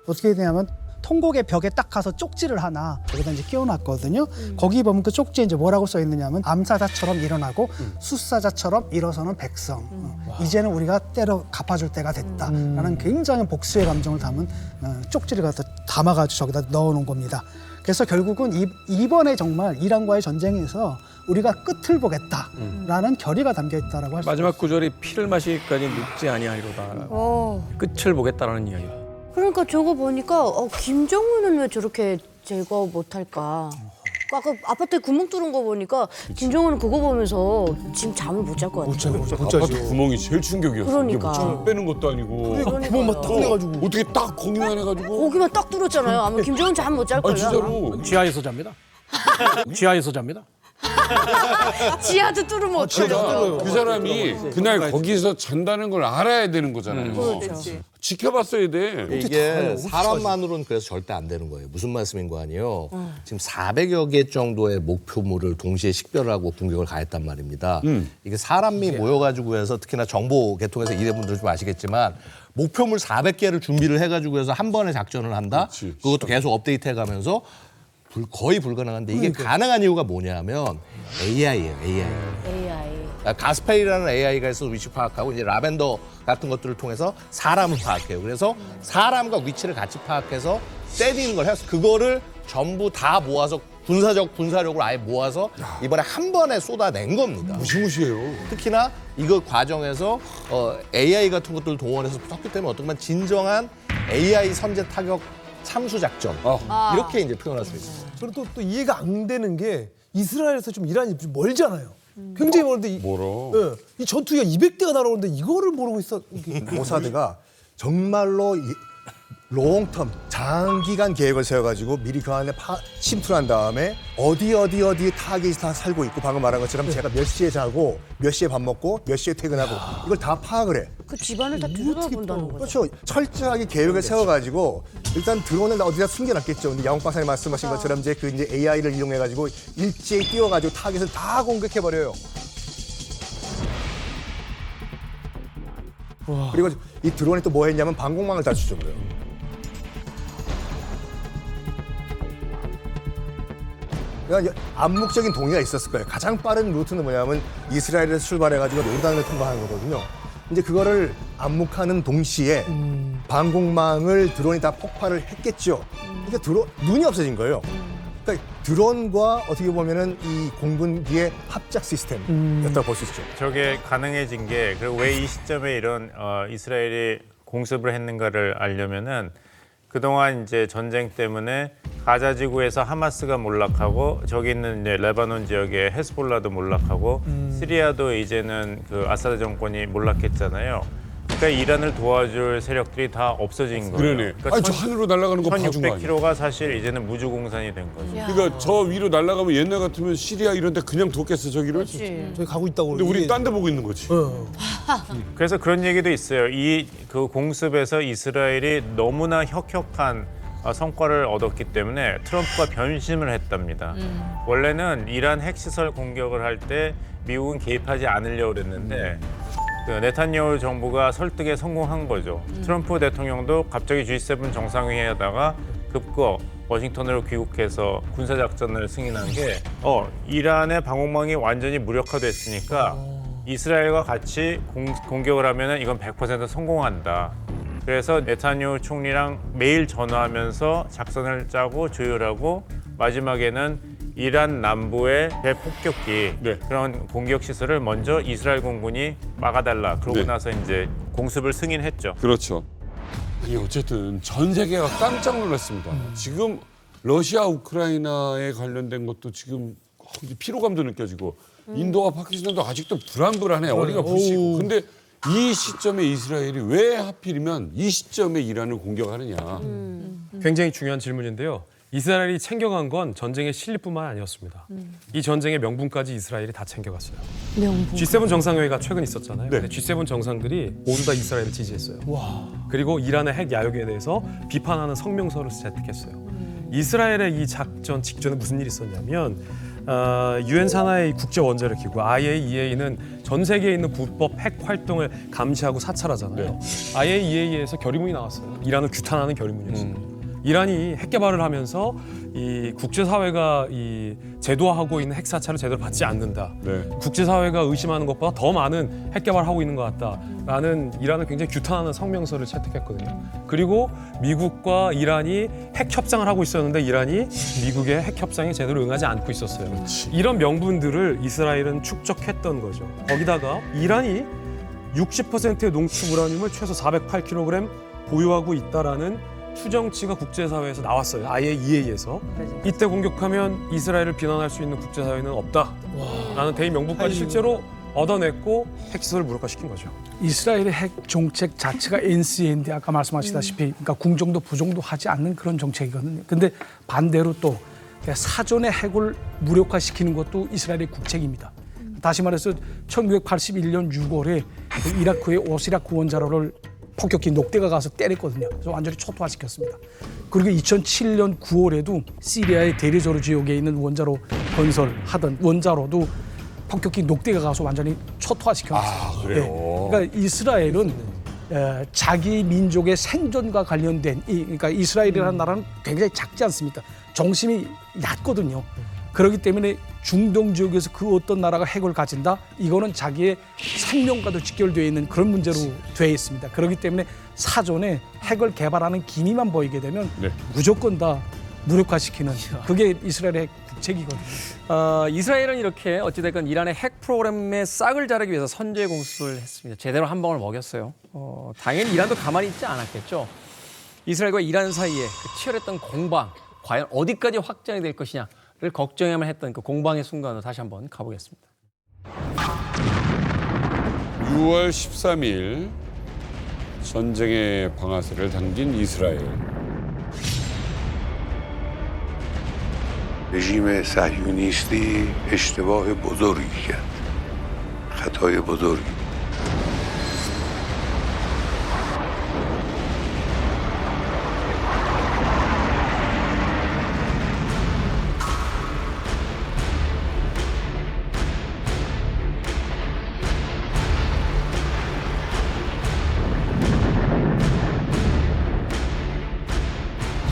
어떻게 되냐면 통곡의 벽에 딱 가서 쪽지를 하나 거기다 이제 끼워놨거든요. 거기 보면 그 쪽지에 이제 뭐라고 써 있느냐면 암사자처럼 일어나고 숫사자처럼 일어서는 백성. 이제는 우리가 때려 갚아줄 때가 됐다라는 굉장히 복수의 감정을 담은 쪽지를 갖다 담아가지고 저기다 넣어놓은 겁니다. 그래서 결국은 이번에 정말 이란과의 전쟁에서 우리가 끝을 보겠다라는 결의가 담겨 있다라고 할 수 있습니다. 마지막 구절이 피를 마시기까지 눕지 아니하리로다. 끝을 보겠다라는 이야기다. 그러니까 저거 보니까 김정은은 왜 저렇게 제거 못할까? 아까 아파트에 구멍 뚫은 거 보니까 김정은은 그거 보면서 지금 잠을 못 잘 것 같아요. 아파트 구멍이 제일 충격이었어. 그러니까. 이게 뭐 빼는 것도 아니고. 그러니까요. 구멍만 딱 내가지고. 어떻게 딱 거기만 해가지고. 거기만 딱 뚫었잖아요. 아마 김정은 잠 못 잘 거야. 진짜로. 지하에서 잡니다. 지하에서 잡니다. 지하도 뚫으면 어떡해요. 그 사람이 그날 거기서 잔다는 걸 알아야 되는 거잖아요. 그렇죠. 지켜봤어야 돼. 이게 사람만으로는 그래서 절대 안 되는 거예요. 무슨 말씀인 거 아니에요? 지금 400여 개 정도의 목표물을 동시에 식별하고 공격을 가했단 말입니다. 이게 사람이 모여가지고 해서 특히나 정보 계통에서 일해 분들 좀 아시겠지만 목표물 400개를 준비를 해가지고 해서 한 번에 작전을 한다. 그것도 계속 업데이트해가면서 거의 불가능한데 이게 가능한 이유가 뭐냐면 AI예요. AI. 가스펠이라는 AI가 있어서 위치 파악하고 이제 라벤더 같은 것들을 통해서 사람을 파악해요. 그래서 사람과 위치를 같이 파악해서 때리는 걸 해서 그거를 전부 다 모아서 군사력을 아예 모아서 이번에 한 번에 쏟아낸 겁니다. 무시무시해요. 특히나 이거 과정에서 AI 같은 것들을 동원해서 썼기 때문에 어떻게 보면 진정한 AI 선제 타격 참수 작전 이렇게 이제 표현할 수 있어요. 저는 또 이해가 안 되는 게 이스라엘에서 좀 이란이 좀 멀잖아요. 굉장히 멀는데 멀어. 예, 이 전투기가 200대가 날아오는데 이거를 모르고 있어. 모사드가 정말로 롱텀 장기간 계획을 세워가지고 미리 그 안에 침투한 다음에 어디 타겟이 다 살고 있고 방금 말한 것처럼 제가 몇 시에 자고 몇 시에 밥 먹고 몇 시에 퇴근하고 이걸 다 파악을 해. 그 집안을 다 들여다본다는 거죠. 그렇죠. 철저하게 계획을 세워가지고 일단 드론을 어디다 숨겨놨겠죠. 근데 양홍 박사님 말씀하신 것처럼 이제 AI를 이용해가지고 일제히 띄워가지고 타겟을 다 공격해버려요. 그리고 이 드론이 또 뭐 했냐면 방공망을 다 추적해요. 그러니까 암묵적인 동의가 있었을 거예요. 가장 빠른 루트는 뭐냐면 이스라엘에서 출발해가지고 요르단을 통과하는 거거든요. 이제 그거를 암묵하는 동시에 방공망을 드론이 다 폭발을 했겠죠. 그러니까 눈이 없어진 거예요. 그러니까 드론과 어떻게 보면은 이 공군기의 합작 시스템이었다고 볼 수 있죠. 저게 가능해진 게 그리고 왜 이 시점에 이런 이스라엘이 공습을 했는가를 알려면은 그동안 이제 전쟁 때문에 가자 지구에서 하마스가 몰락하고 저기 있는 이제 레바논 지역에 헤스볼라도 몰락하고 시리아도 이제는 그 아사드 정권이 몰락했잖아요. 그러니까 이란을 도와줄 세력들이 다 없어진 거예요. 그러네. 그러니까 아니, 저 하늘로 날아가는 거 봐준 거 아니야? 1600km가 사실 이제는 무주공산이 된 거죠. 그러니까 저 위로 날아가면 옛날 같으면 시리아 이런 데 그냥 뒀겠어 저기를. 저기 가고 있다고. 근데 우리 딴 데 보고 있는 거지. 그래서 그런 얘기도 있어요. 이 그 공습에서 이스라엘이 너무나 혁혁한 성과를 얻었기 때문에 트럼프가 변심을 했답니다. 원래는 이란 핵시설 공격을 할 때 미국은 개입하지 않으려고 그랬는데 그 네타냐후 정부가 설득에 성공한 거죠. 트럼프 대통령도 갑자기 G7 정상회의 하다가 급거 워싱턴으로 귀국해서 군사작전을 승인한 게 이란의 방공망이 완전히 무력화됐으니까 이스라엘과 같이 공격을 하면 이건 100% 성공한다. 그래서 네타냐후 총리랑 매일 전화하면서 작전을 짜고 조율하고 마지막에는 이란 남부의 대폭격기 그런 공격 시설을 먼저 이스라엘 공군이 막아달라. 그러고 나서 이제 공습을 승인했죠. 그렇죠. 이 어쨌든 전 세계가 깜짝 놀랐습니다. 지금 러시아 우크라이나에 관련된 것도 지금 피로감도 느껴지고 인도와 파키스탄도 아직도 불안불안해. 어디가 부시고. 근데 이 시점에 이스라엘이 왜 하필이면 이 시점에 이란을 공격하느냐. 굉장히 중요한 질문인데요. 이스라엘이 챙겨간 건 전쟁의 실리뿐만 아니었습니다. 이 전쟁의 명분까지 이스라엘이 다 챙겨갔어요. 명분. G7 정상회의가 최근 있었잖아요. 근데 G7 정상들이 모두 다 이스라엘을 지지했어요. 그리고 이란의 핵 야욕에 대해서 비판하는 성명서를 채택했어요. 이스라엘의 이 작전 직전에 무슨 일이 있었냐면 유엔 산하의 국제 원자력 기구 IAEA는 전 세계에 있는 불법 핵 활동을 감시하고 사찰하잖아요. IAEA에서 결의문이 나왔어요. 이란을 규탄하는 결의문이었어요. 이란이 핵 개발을 하면서 이 국제사회가 이 제도화하고 있는 핵 사찰을 제대로 받지 않는다. 국제사회가 의심하는 것보다 더 많은 핵 개발을 하고 있는 것 같다라는 이란을 굉장히 규탄하는 성명서를 채택했거든요. 그리고 미국과 이란이 핵 협상을 하고 있었는데 이란이 미국의 핵 협상에 제대로 응하지 않고 있었어요. 이런 명분들을 이스라엘은 축적했던 거죠. 거기다가 이란이 60%의 농축 우라늄을 최소 408kg 보유하고 있다라는 추정치가 국제사회에서 나왔어요. IAEA에서. 이때 공격하면 이스라엘을 비난할 수 있는 국제사회는 없다라는 대의 명분까지 실제로 얻어냈고 핵시설을 무력화시킨 거죠. 이스라엘의 핵 정책 자체가 NCND 아까 말씀하시다시피 그러니까 궁정도 부정도 하지 않는 그런 정책이거든요. 근데 반대로 또 사전에 핵을 무력화시키는 것도 이스라엘의 국책입니다. 다시 말해서 1981년 6월에 이라크의 오시라크 원자로를 폭격기 녹대가 가서 때렸거든요. 그래서 완전히 초토화시켰습니다. 그리고 2007년 9월에도 시리아의 데리조르 지역에 있는 원자로 건설하던 원자로도 폭격기 녹대가 가서 완전히 초토화시켰습니다. 그래요? 그러니까 이스라엘은 자기 민족의 생존과 관련된 그러니까 이스라엘이라는 나라는 굉장히 작지 않습니까? 정심이 얕거든요. 그렇기 때문에 중동 지역에서 그 어떤 나라가 핵을 가진다? 이거는 자기의 생명과도 직결되어 있는 그런 문제로 되어 있습니다. 그렇기 때문에 사전에 핵을 개발하는 기미만 보이게 되면 무조건 다 무력화시키는 그게 이스라엘의 국책이거든요. 이스라엘은 이렇게 어찌됐건 이란의 핵 프로그램에 싹을 자르기 위해서 선제 공습을 했습니다. 제대로 한 방울 먹였어요. 당연히 이란도 가만히 있지 않았겠죠. 이스라엘과 이란 사이에 그 치열했던 공방, 과연 어디까지 확장이 될 것이냐를 걱정해야만 했던 그 공방의 순간으로 다시 한번 가보겠습니다. (6월 13일) 전쟁의 방아쇠를 당긴 이스라엘. رژیم صهیونیستی اشتباه بزرگی کرد خطای بزرگی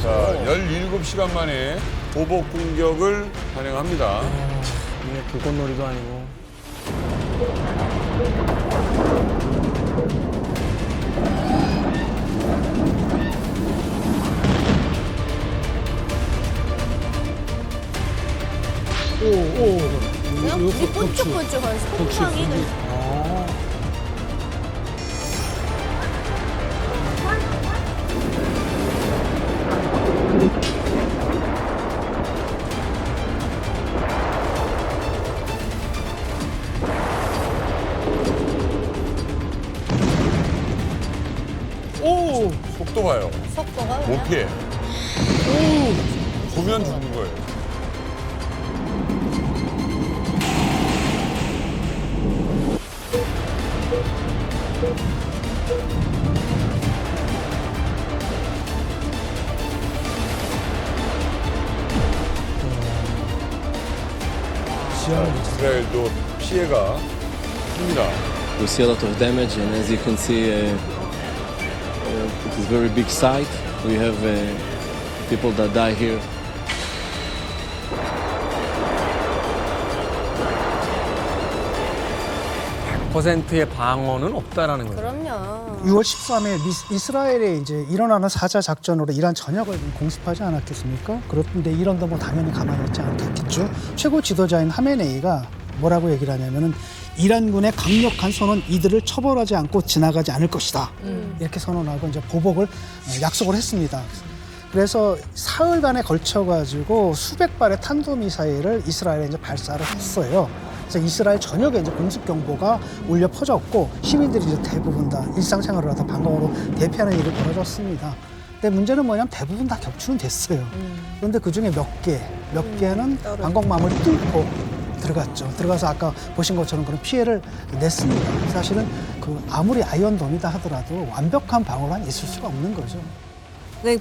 자, 17시간 만에 보복 공격을 단행합니다. 이게 불꽃놀이도 아니고. 그냥 불이 번쩍번쩍하는 소금빵이 오! 속도 봐요. 속도가 못 그냥 피해. 오! 보면 죽는 거예요. 이스라엘도 피해가 큽니다. We see a lot of damage, and as you can see, it is a very big site. We have people that die here. %의 방어는 없다라는 거죠. 그럼요. 6월 13일 이스라엘에 이제 일어나는 사자 작전으로 이란 전역을 공습하지 않았겠습니까? 그런데 이란도 뭐 당연히 가만히 있지 않겠죠. 최고 지도자인 하메네이가 뭐라고 얘기를 하냐면은 이란군의 강력한 선언 이들을 처벌하지 않고 지나가지 않을 것이다. 이렇게 선언하고 이제 보복을 약속을 했습니다. 그래서 사흘간에 걸쳐가지고 수백 발의 탄도미사일을 이스라엘에 이제 발사를 했어요. 그래서 이스라엘 전역에 이제 공습 경보가 울려 퍼졌고 시민들이 이제 대부분 다 일상생활을 하다 방공으로 대피하는 일이 벌어졌습니다. 근데 문제는 뭐냐면 대부분 다 격추는 됐어요. 그런데 그 중에 몇 개는 방공망을 뚫고 들어갔죠. 들어가서 아까 보신 것처럼 그런 피해를 냈습니다. 사실은 그 아무리 아이언돔이다 하더라도 완벽한 방어만 있을 수가 없는 거죠.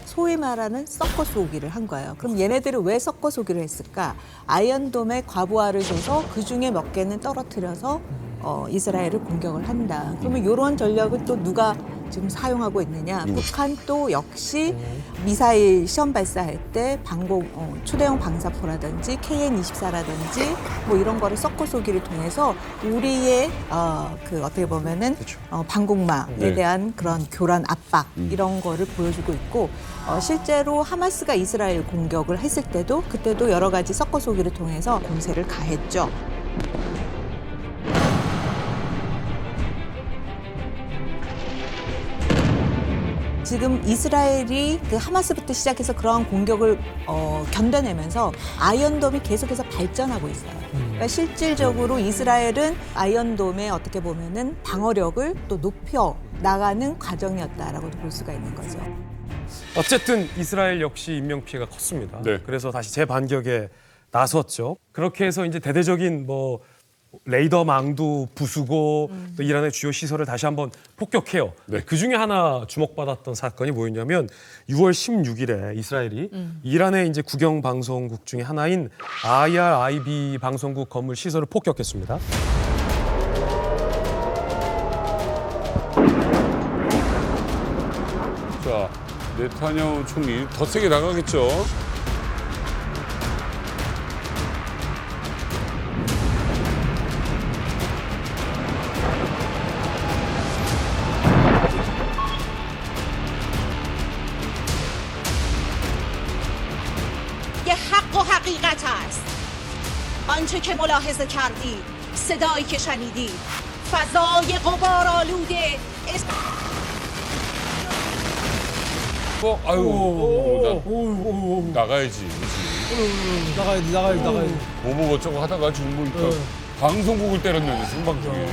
소위 말하는 섞어 쏘기를 한 거예요. 그럼 얘네들은 왜 섞어 쏘기를 했을까? 아이언돔에 과부하를 줘서 그중에 몇 개는 떨어뜨려서 이스라엘을 공격을 한다. 그러면 이런 전략을 또 누가 지금 사용하고 있느냐? 북한 또 역시 미사일 시험 발사할 때 초대형 방사포라든지 KN-24라든지 뭐 이런 거를 섞어 쏘기를 통해서 우리의 그 어떻게 보면은 방공망에 대한 그런 교란 압박 이런 거를 보여주고 있고 실제로 하마스가 이스라엘 공격을 했을 때도 그때도 여러 가지 섞어 쏘기를 통해서 공세를 가했죠. 지금 이스라엘이 그 하마스부터 시작해서 그러한 공격을 견뎌내면서 아이언돔이 계속해서 발전하고 있어요. 그러니까 실질적으로 이스라엘은 아이언돔의 어떻게 보면은 방어력을 또 높여 나가는 과정이었다라고도 볼 수가 있는 거죠. 어쨌든 이스라엘 역시 인명 피해가 컸습니다. 그래서 다시 재반격에 나섰죠. 그렇게 해서 이제 대대적인 뭐 레이더망도 부수고 또 이란의 주요 시설을 다시 한번 폭격해요. 그 중에 하나 주목받았던 사건이 뭐였냐면 6월 16일에 이스라엘이 이란의 이제 국영 방송국 중에 하나인 IRIB 방송국 건물 시설을 폭격했습니다. 자, 네타냐후 총리 더 세게 나가겠죠. حق و حقیقت است آنچه که ملاحظه کردی صدایی که شنیدی فضای غبارآلوده 나가야지. 나가야지. 뭐뭐 어쩌고 하다가 지금 뭐 일단 방송국을 때렸는데 생방송에.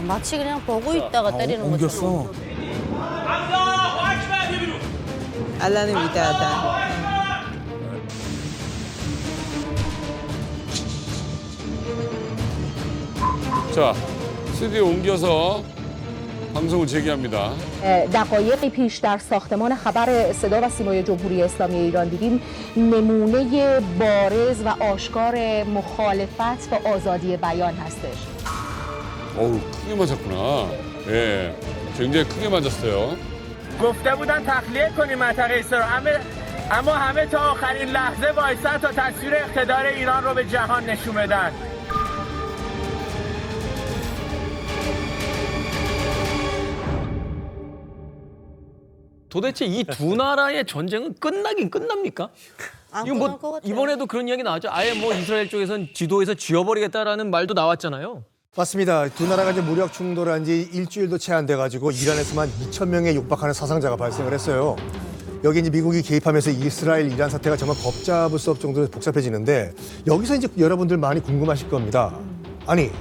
마치 그냥 보고 있다가 때리는 것처럼. 알라는 위대하다. 자, 스튜디오 옮겨서 방송을 재개합니다. دقایقی پیش در ساختمان خبر صدا و سیمای جمهوری اسلامی ایران دیدیم نمونه بارز و آشکار مخالفت و آزادی بیان هستش. 어우, 크게 맞았구나. 예, 굉장히 크게 맞았어요. گفته بودن تخلیه کنیم منطقه اسرائیل اما همه تا آخرین لحظه وایسن تا تصویر اقتدار ایران رو به جهان نشون بدن. 도대체 이 두 나라의 전쟁은 끝나긴 끝납니까? 이거 뭐 이번에도 그런 이야기 나왔죠. 아예 뭐 이스라엘 쪽에선 지도에서 지워버리겠다라는 말도 나왔잖아요. 맞습니다. 두 나라가 이제 무력 충돌한 지 일주일도 채 안 돼가지고 이란에서만 2,000명에 육박하는 사상자가 발생을 했어요. 여기 이제 미국이 개입하면서 이스라엘 이란 사태가 정말 걷잡을 수 없을 정도로 복잡해지는데 여기서 이제 여러분들 많이 궁금하실 겁니다. 아니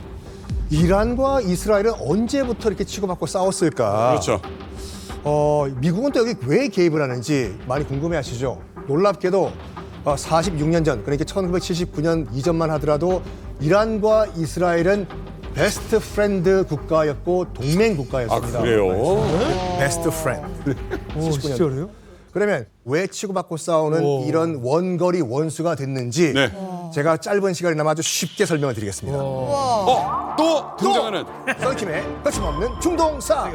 이란과 이스라엘은 언제부터 이렇게 치고받고 싸웠을까? 그렇죠. 미국은 또 여기 왜 개입을 하는지 많이 궁금해하시죠. 놀랍게도 46년 전, 그러니까 1979년 이전만 하더라도 이란과 이스라엘은 베스트 프렌드 국가였고 동맹 국가였습니다. 아, 그래요? 베스트 프렌드. 진짜로요? 그러면 왜 치고받고 싸우는 이런 원거리 원수가 됐는지 제가 짧은 시간이나마 아주 쉽게 설명을 드리겠습니다. 또 등장하는 썬킴의 거침없는 중동사.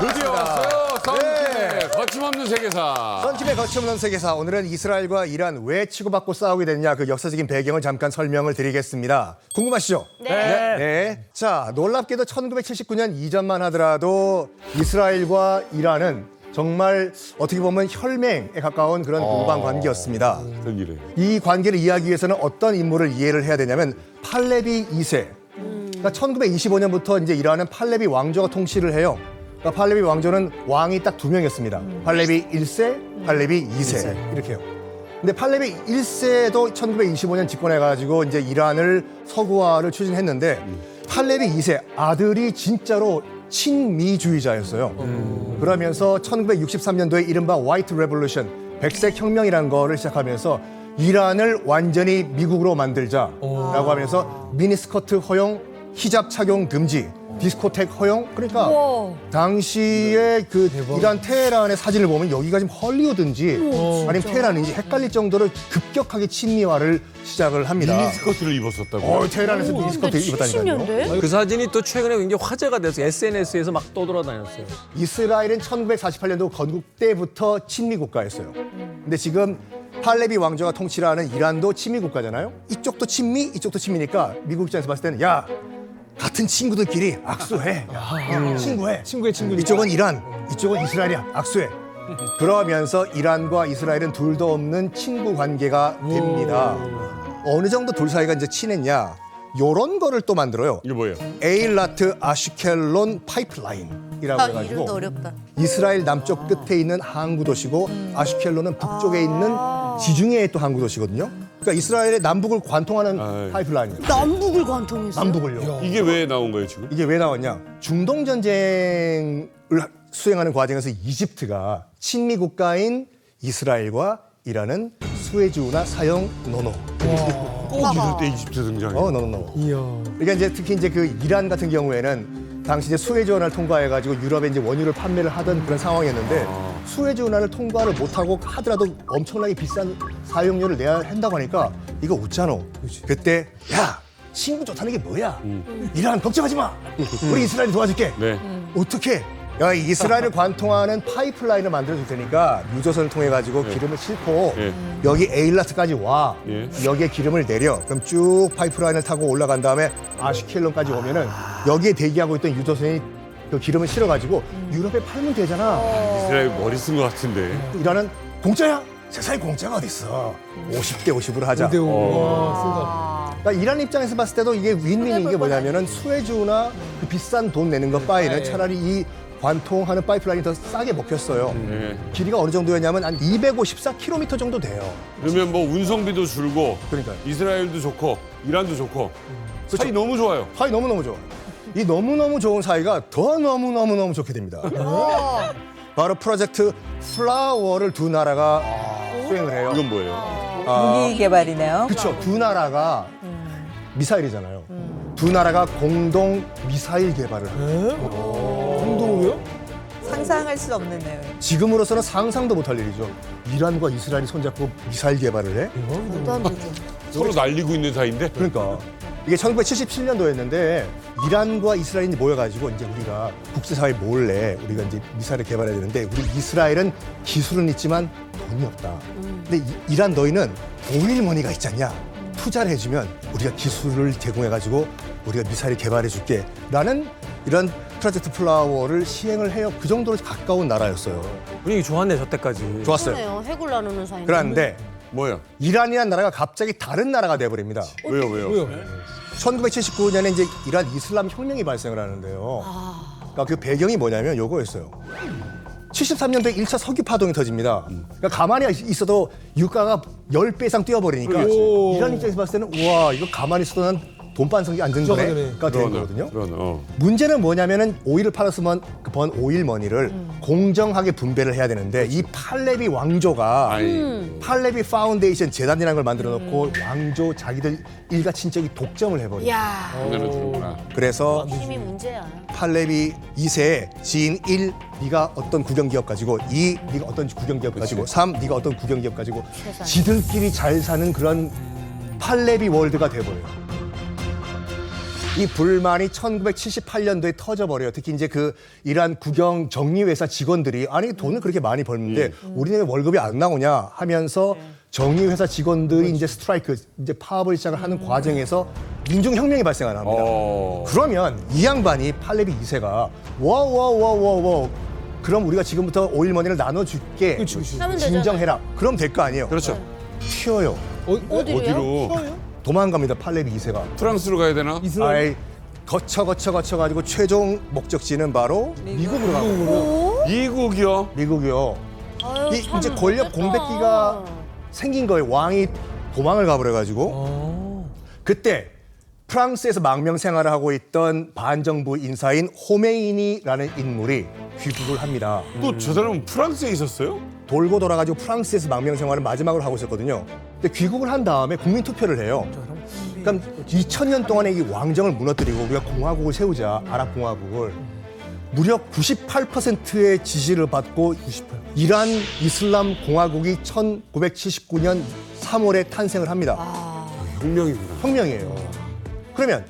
드디어 왔어요. 썬킴의 거침없는 세계사. 썬킴의 거침없는 세계사. 오늘은 이스라엘과 이란 왜 치고받고 싸우게 됐냐 그 역사적인 배경을 잠깐 설명을 드리겠습니다. 궁금하시죠? 네. 자, 놀랍게도 1979년 이전만 하더라도 이스라엘과 이란은 정말 어떻게 보면 혈맹에 가까운 그런 공방 관계였습니다. 이 관계를 이해하기 위해서는 어떤 인물을 이해를 해야 되냐면 팔레비 2세. 그러니까 1925년부터 이제 이란은 팔레비 왕조가 통치를 해요. 그러니까 팔레비 왕조는 왕이 딱 두 명이었습니다. 팔레비 1세, 팔레비 2세 이렇게요. 근데 팔레비 1세도 1925년 집권해가지고 이제 이란을 서구화를 추진했는데 팔레비 2세 아들이 진짜로 친미주의자였어요. 그러면서 1963년도에 이른바 화이트 레볼루션, 백색 혁명이라는 거를 시작하면서 이란을 완전히 미국으로 만들자라고 하면서 미니스커트 허용, 히잡 착용 금지, 디스코텍 허용. 그러니까 당시에 그 이란 테헤란의 사진을 보면 여기가 지금 헐리우드인지 아니면 테헤란인지 헷갈릴 정도로 급격하게 친미화를 시작을 합니다. 미니스커트를 입었었다고. 테헤란에서 미니스커트 입었다니까요. 그 사진이 또 최근에 굉장히 화제가 돼서 SNS에서 막 떠돌아다녔어요. 이스라엘은 1948년도 건국 때부터 친미 국가였어요. 근데 지금 팔레비 왕조가 통치를 하는 이란도 친미 국가잖아요. 이쪽도 친미, 이쪽도 친미니까 미국 입장에서 봤을 때는 야, 같은 친구들끼리 악수해. 친구해. 친구의 친구. 이쪽은 이란, 이쪽은 이스라엘이야. 악수해. 그러면서 이란과 이스라엘은 둘도 없는 친구 관계가 됩니다. 어느 정도 둘 사이가 이제 친했냐? 요런 거를 또 만들어요. 이게 뭐예요? 에일라트 아슈켈론 파이프라인이라고 해가지고 이름도 어렵다. 이스라엘 남쪽 끝에 있는 항구 도시고 아슈켈론은 북쪽에 있는 지중해의 또 항구 도시거든요. 그러니까 이스라엘의 남북을 관통하는 파이프라인이에요. 남북을 관통했어요? 남북을요. 이게 왜 나온 거예요 지금? 이게 왜 나왔냐? 중동 전쟁을 수행하는 과정에서 이집트가 친미 국가인 이스라엘과 이란은 수에즈운하 사형 노노. 꼭 이럴 때 이집트 등장해요. 노노. 그러니까 이제 특히 이제 그 이란 같은 경우에는 당시 이제 수에즈운하를 통과해가지고 유럽에 이제 원유를 판매를 하던 그런 상황이었는데 수에즈운하를 통과를 못하고 하더라도 엄청나게 비싼 사용료를 내야 한다고 하니까 이거 웃잖아. 그때 야 친구 좋다는 게 뭐야? 이란 걱정하지 마. 우리 이스라엘이 도와줄게. 어떻게? 야, 이스라엘을 관통하는 파이프라인을 만들어줄 테니까 유조선을 통해 가지고 기름을 싣고 여기 에일라트까지 와. 여기에 기름을 내려. 그럼 쭉 파이프라인을 타고 올라간 다음에 아슈켈론까지 오면은 여기에 대기하고 있던 유조선이 그 기름을 실어 가지고 유럽에 팔면 되잖아. 이스라엘 머리 쓴 것 같은데. 이란은 공짜야? 세상에 공짜가 어딨어. 50대 50으로 하자. 5대 5. 그러니까 이란 입장에서 봤을 때도 이게 윈윈인 게 뭐냐면은 수에즈나 그 비싼 돈 내는 것 바에는 차라리 이 관통하는 파이프라인이 더 싸게 먹혔어요. 길이가 어느 정도였냐면 한 254km 정도 돼요. 그러면 뭐 운송비도 줄고 그러니까요. 이스라엘도 좋고 이란도 좋고 사이 너무 좋아요. 사이 너무너무 좋아요. 이 너무너무 좋은 사이가 더 너무너무너무 좋게 됩니다. 바로 프로젝트 플라워를 두 나라가 수행을 해요. 이건 뭐예요? 무기 개발이네요. 그렇죠. 두 나라가 미사일이잖아요. 두 나라가 공동 미사일 개발을 해요. 공동으로요? 상상할 수 없는 내용. 지금으로서는 상상도 못할 일이죠. 이란과 이스라엘이 손잡고 미사일 개발을 해? 서로 날리고 있는 사이인데. 그러니까 이게 1977년도였는데 이란과 이스라엘이 모여가지고 이제 우리가 국제사회 몰래 우리가 이제 미사일을 개발해야 되는데 우리 이스라엘은 기술은 있지만 돈이 없다. 근데 이란 너희는 오일머니가 있지 않냐? 투자를 해주면 우리가 기술을 제공해가지고 우리가 미사일 개발해줄게. 라는 이런 프로젝트 플라워를 시행을 해요. 그 정도로 가까운 나라였어요. 분위기 좋았네, 저 때까지. 좋았어요. 그러네요. 해골 나누는 사이. 그런데 뭐요? 이란이라는 나라가 갑자기 다른 나라가 돼버립니다. 왜요? 1979년에 이제 이란 이슬람 혁명이 발생을 하는데요. 그러니까 그 배경이 뭐냐면 요거였어요. 73년도에 1차 석유 파동이 터집니다. 그러니까 가만히 있어도 유가가 10배 이상 뛰어버리니까 이란 입장에서 봤을 때는 우와 이거 가만히 있어도 난 돈반석이 안 든 거네가 되는 거거든요. 문제는 뭐냐면은 오일을 팔았으면 그 번 오일 머니를 공정하게 분배를 해야 되는데 이 팔레비 왕조가 팔레비 파운데이션 재단이라는 걸 만들어 놓고 왕조 자기들 일가 친척이 독점을 해버려요. 야. 그래서 힘이 문제야. 팔레비 2세의 지인 1, 네가 어떤 국영기업 가지고 2, 네가 어떤 국영기업 가지고 3, 네가 어떤 국영기업 가지고 세상에. 지들끼리 잘 사는 그런 팔레비 월드가 돼버려요. 이 불만이 1978년도에 터져버려요. 특히 이제 그 이란 국영 정리회사 직원들이 아니 돈을 그렇게 많이 벌는데 우리는 왜 월급이 안 나오냐 하면서 정리회사 직원들이 이제 스트라이크, 이제 파업을 시작을 하는 과정에서 민중혁명이 발생을 합니다. 그러면 이 양반이 팔레비 2세가 와 그럼 우리가 지금부터 오일머니를 나눠줄게. 하면 진정해라. 그럼 될 거 아니에요. 그렇죠. 튀어요. 어디로요? 도망갑니다. 팔레비 2세가. 프랑스로 가야 되나? 아이, 거쳐가지고 최종 목적지는 바로 미국으로 가고. 미국이요? 미국이요. 아유, 참 이제 권력 못됐다. 공백기가 생긴 거예요. 왕이 도망을 가버려가지고. 그때 프랑스에서 망명 생활을 하고 있던 반정부 인사인 호메이니라는 인물이 귀국을 합니다. 또 저 사람은 프랑스에 있었어요? 돌고 돌아가지고 프랑스에서 망명 생활을 마지막으로 하고 있었거든요. 근데 귀국을 한 다음에 국민 투표를 해요. 그럼 2000년 동안에 이 왕정을 무너뜨리고 우리가 공화국을 세우자, 아랍 공화국을 무려 98%의 지지를 받고 이란 이슬람 공화국이 1979년 3월에 탄생을 합니다. 혁명이구나. 혁명이에요. 그러면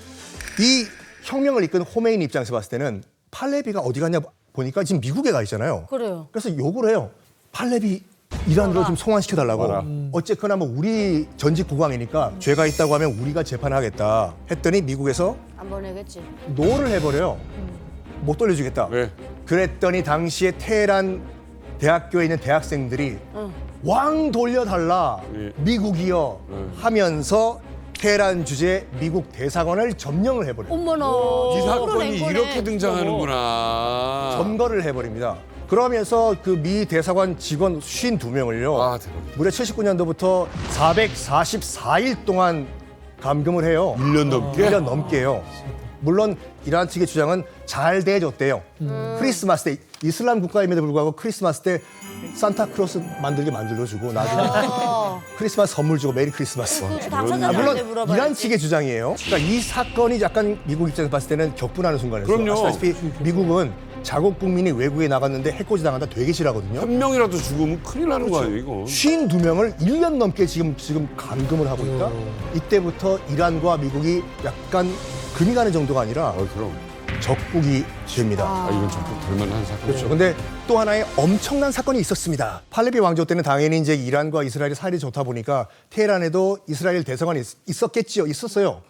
이 혁명을 이끈 호메이니 입장에서 봤을 때는 팔레비가 어디 갔냐 보니까 지금 미국에 가 있잖아요. 그래요. 그래서 욕을 해요. 팔레비 이란으로 좀 송환시켜달라고. 어쨌거나 뭐 우리 전직 국왕이니까 죄가 있다고 하면 우리가 재판하겠다 했더니 미국에서 안 보내겠지. 노를 해버려요. 못 돌려주겠다. 왜? 그랬더니 당시에 테헤란 대학교에 있는 대학생들이 왕 돌려달라 미국이요 하면서 테헤란 주재 미국 대사관을 점령을 해버려요. 어머나. 이 사건이 이렇게 등장하는구나. 점거를 해버립니다. 그러면서 그 미 대사관 직원 52명을요. 무려 79년도부터 444일 동안 감금을 해요. 1년 넘게? 1년 넘게요. 물론 이란 측의 주장은 잘 대해줬대요. 크리스마스 때 이슬람 국가임에도 불구하고 크리스마스 때 산타크로스 만들게 만들어주고 나중에 크리스마스 선물 주고 메리 크리스마스. 당사자한테 물론 물어봐야지. 이란 측의 주장이에요. 그러니까 이 사건이 약간 미국 입장에서 봤을 때는 격분하는 순간이었어요. 그럼요. 아시다시피 미국은 자국 국민이 외국에 나갔는데 해코지 당한다 되게 싫어하거든요. 한 명이라도 죽으면 큰일 나는 거 아니에요, 이거? 52명을 1년 넘게 지금 감금을 하고 있다. 이때부터 이란과 미국이 약간 금이 가는 정도가 아니라 적국이 됩니다. 이건 적국 될 만한 사건. 그렇죠. 근데 또 하나의 엄청난 사건이 있었습니다. 팔레비 왕조 때는 당연히 이제 이란과 이스라엘이 사이가 좋다 보니까 테헤란에도 이스라엘 대사관이 있었겠지요. 있었어요.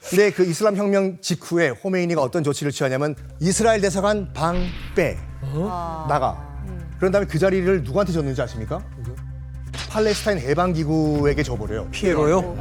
근데 그 이슬람 혁명 직후에 호메이니가 어떤 조치를 취하냐면 이스라엘 대사관 방빼 나가. 그런 다음에 그 자리를 누구한테 줬는지 아십니까? 팔레스타인 해방기구에게 줘버려요. 피해로요?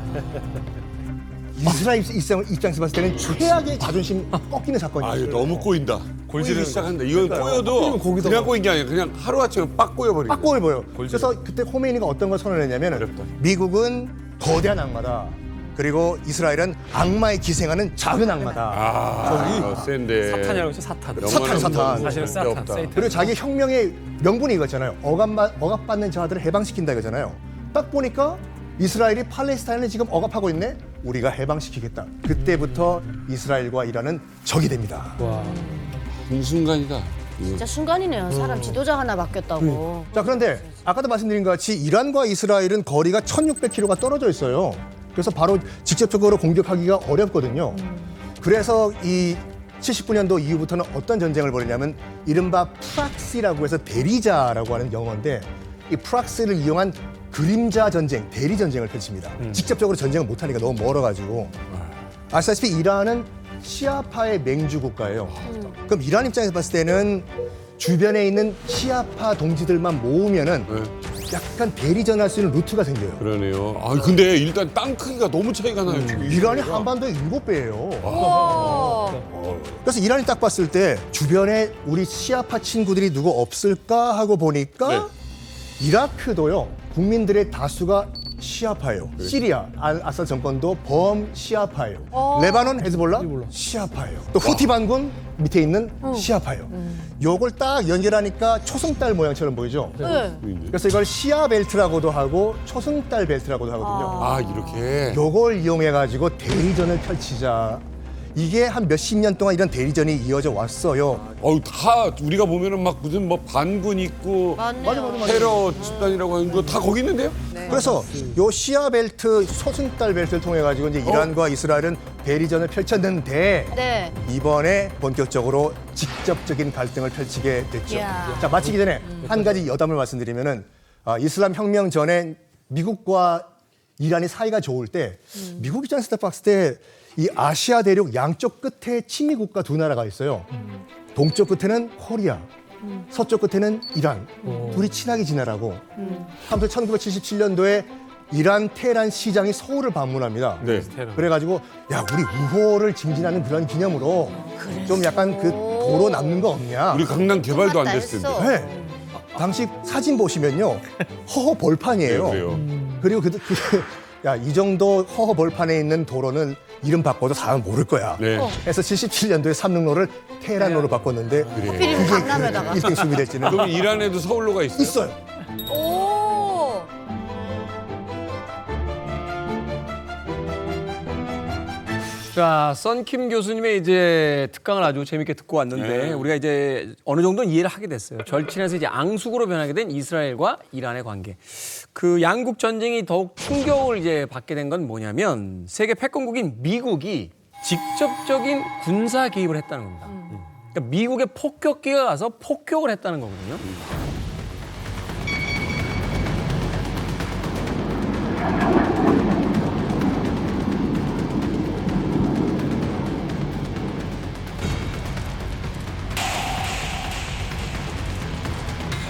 이스라엘 입장에서 봤을 때는 최악의 자존심 꺾이는 사건이었어요. 너무 꼬인다. 꼬이기 시작한다. 이건 꼬여도 그냥 꼬인 게 아니라 그냥 하루아침에 빡 꼬여버리는 빡 꼬여버려요. 그래서 그때 khomeini가 어떤 걸 선언했냐면 미국은 거대한 악마다. 그리고 이스라엘은 악마에 기생하는 작은 악마다. 센데. 사탄이라고 했죠, 사탄. 사탄. 사실은 사탄. 세이탄. 그리고 자기 혁명의 명분이 이거잖아요. 억압받는 자들을 해방시킨다 이거잖아요. 딱 보니까 이스라엘이 팔레스타인을 지금 억압하고 있네. 우리가 해방시키겠다. 그때부터 이스라엘과 이란은 적이 됩니다. 한순간이다. 진짜 순간이네요. 사람 지도자 하나 바뀌었다고. 자, 그런데 아까도 말씀드린 것 같이 이란과 이스라엘은 거리가 1600km가 떨어져 있어요. 그래서 바로 직접적으로 공격하기가 어렵거든요. 그래서 이 79년도 이후부터는 어떤 전쟁을 벌이냐면 이른바 프락시라고 해서 대리자라고 하는 영어인데 이 프락시를 이용한 그림자 전쟁, 대리 전쟁을 펼칩니다. 직접적으로 전쟁을 못하니까 너무 멀어가지고. 아시다시피 이란은 시아파의 맹주 국가예요. 그럼 이란 입장에서 봤을 때는 주변에 있는 시아파 동지들만 모으면은 약간 대리전할 수 있는 루트가 생겨요. 그러네요. 아 근데 일단 땅 크기가 너무 차이가 나요. 이란이 한반도의 7배예요. 그래서 이란이 딱 봤을 때 주변에 우리 시아파 친구들이 누구 없을까 하고 보니까 이라크도요. 국민들의 다수가 시아파예요. 시리아 아사드 정권도 범시아파예요. 레바논 헤즈볼라 시아파예요. 또 후티 반군 밑에 있는 시아파예요. 요걸 딱 연결하니까 초승달 모양처럼 보이죠? 그래서 이걸 시아 벨트라고도 하고 초승달 벨트라고도 하거든요. 아 이렇게. 요걸 이용해 가지고 대리전을 펼치자. 이게 한 몇십 년 동안 이런 대리전이 이어져 왔어요. 다 우리가 보면은 막 무슨 뭐 반군 있고 테러 집단이라고 하는 거 다 거기 있는데요? 그래서 요 시아 벨트, 소승달 벨트를 통해 가지고 이제 이란과 이스라엘은 대리전을 펼쳤는데 이번에 본격적으로 직접적인 갈등을 펼치게 됐죠. 자, 마치기 전에 한 가지 여담을 말씀드리면은 이슬람 혁명 전에 미국과 이란이 사이가 좋을 때 미국 입장에서 봤을 때 이 아시아 대륙 양쪽 끝에 친미 국가 두 나라가 있어요. 동쪽 끝에는 코리아, 서쪽 끝에는 이란. 둘이 친하게 지내라고. 아무튼 1977년도에 이란 테헤란 시장이 서울을 방문합니다. 그래가지고 야 우리 우호를 증진하는 그런 기념으로 좀 약간 그 도로 남는 거 없냐. 우리 강남 개발도 안 됐을 텐데. 네. 당시 사진 보시면요 허허 벌판이에요. 그리고 야, 이 정도 허허 벌판에 있는 도로는 이름 바꿔도 사람 모를 거야. 그래서 77년도에 삼릉로를 테헤란로로 바꿨는데 하필이면 강남에다가. 1등 수비될지는. 그럼 이란에도 서울로가 있어요? 있어요. 오. 자, 썬킴 교수님의 이제 특강을 아주 재밌게 듣고 왔는데 우리가 이제 어느 정도는 이해를 하게 됐어요. 절친에서 이제 앙숙으로 변하게 된 이스라엘과 이란의 관계. 그 양국 전쟁이 더욱 충격을 이제 받게 된 건 뭐냐면 세계 패권국인 미국이 직접적인 군사 개입을 했다는 겁니다. 그러니까 미국의 폭격기가 가서 폭격을 했다는 거거든요.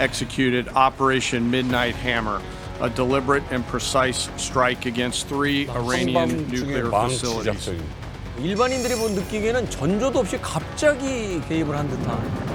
executed Operation Midnight Hammer, a deliberate and precise strike against 3 Iranian nuclear facilities. 일반인들이 느끼기에는 전조도 없이 갑자기 개입을 한 듯한.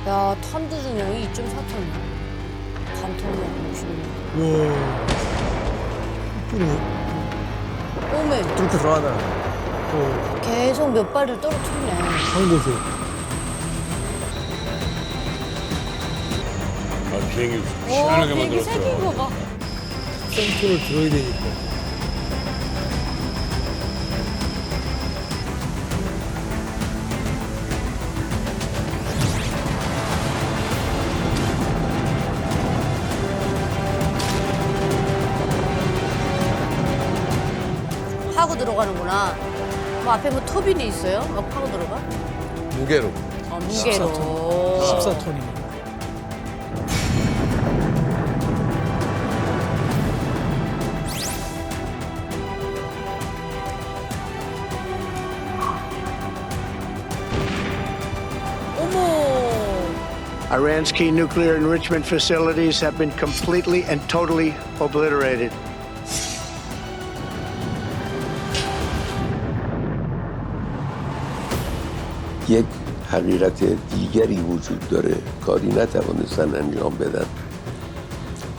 야, 탄두 중량이 2.4톤이야. 단통이야, 60. 와. 이쁘네. 오메. 이렇게 들어가더라고요. 계속 몇 발을 떨어뜨리네. 한 곳에. 비행기 와, 시원하게 비행기 생긴 만들었어요. 거 봐. 센터를 들어야 되니까. 파고 들어가는구나. 뭐 앞에 뭐 터빈이 있어요? 막 파고 들어가? 무게로. 아, 무게로. 14톤이면. Iran's key nuclear enrichment facilities have been completely and totally obliterated. یک حقیقت دیگری وجود داره. کاری نتوانستن انجام بدن.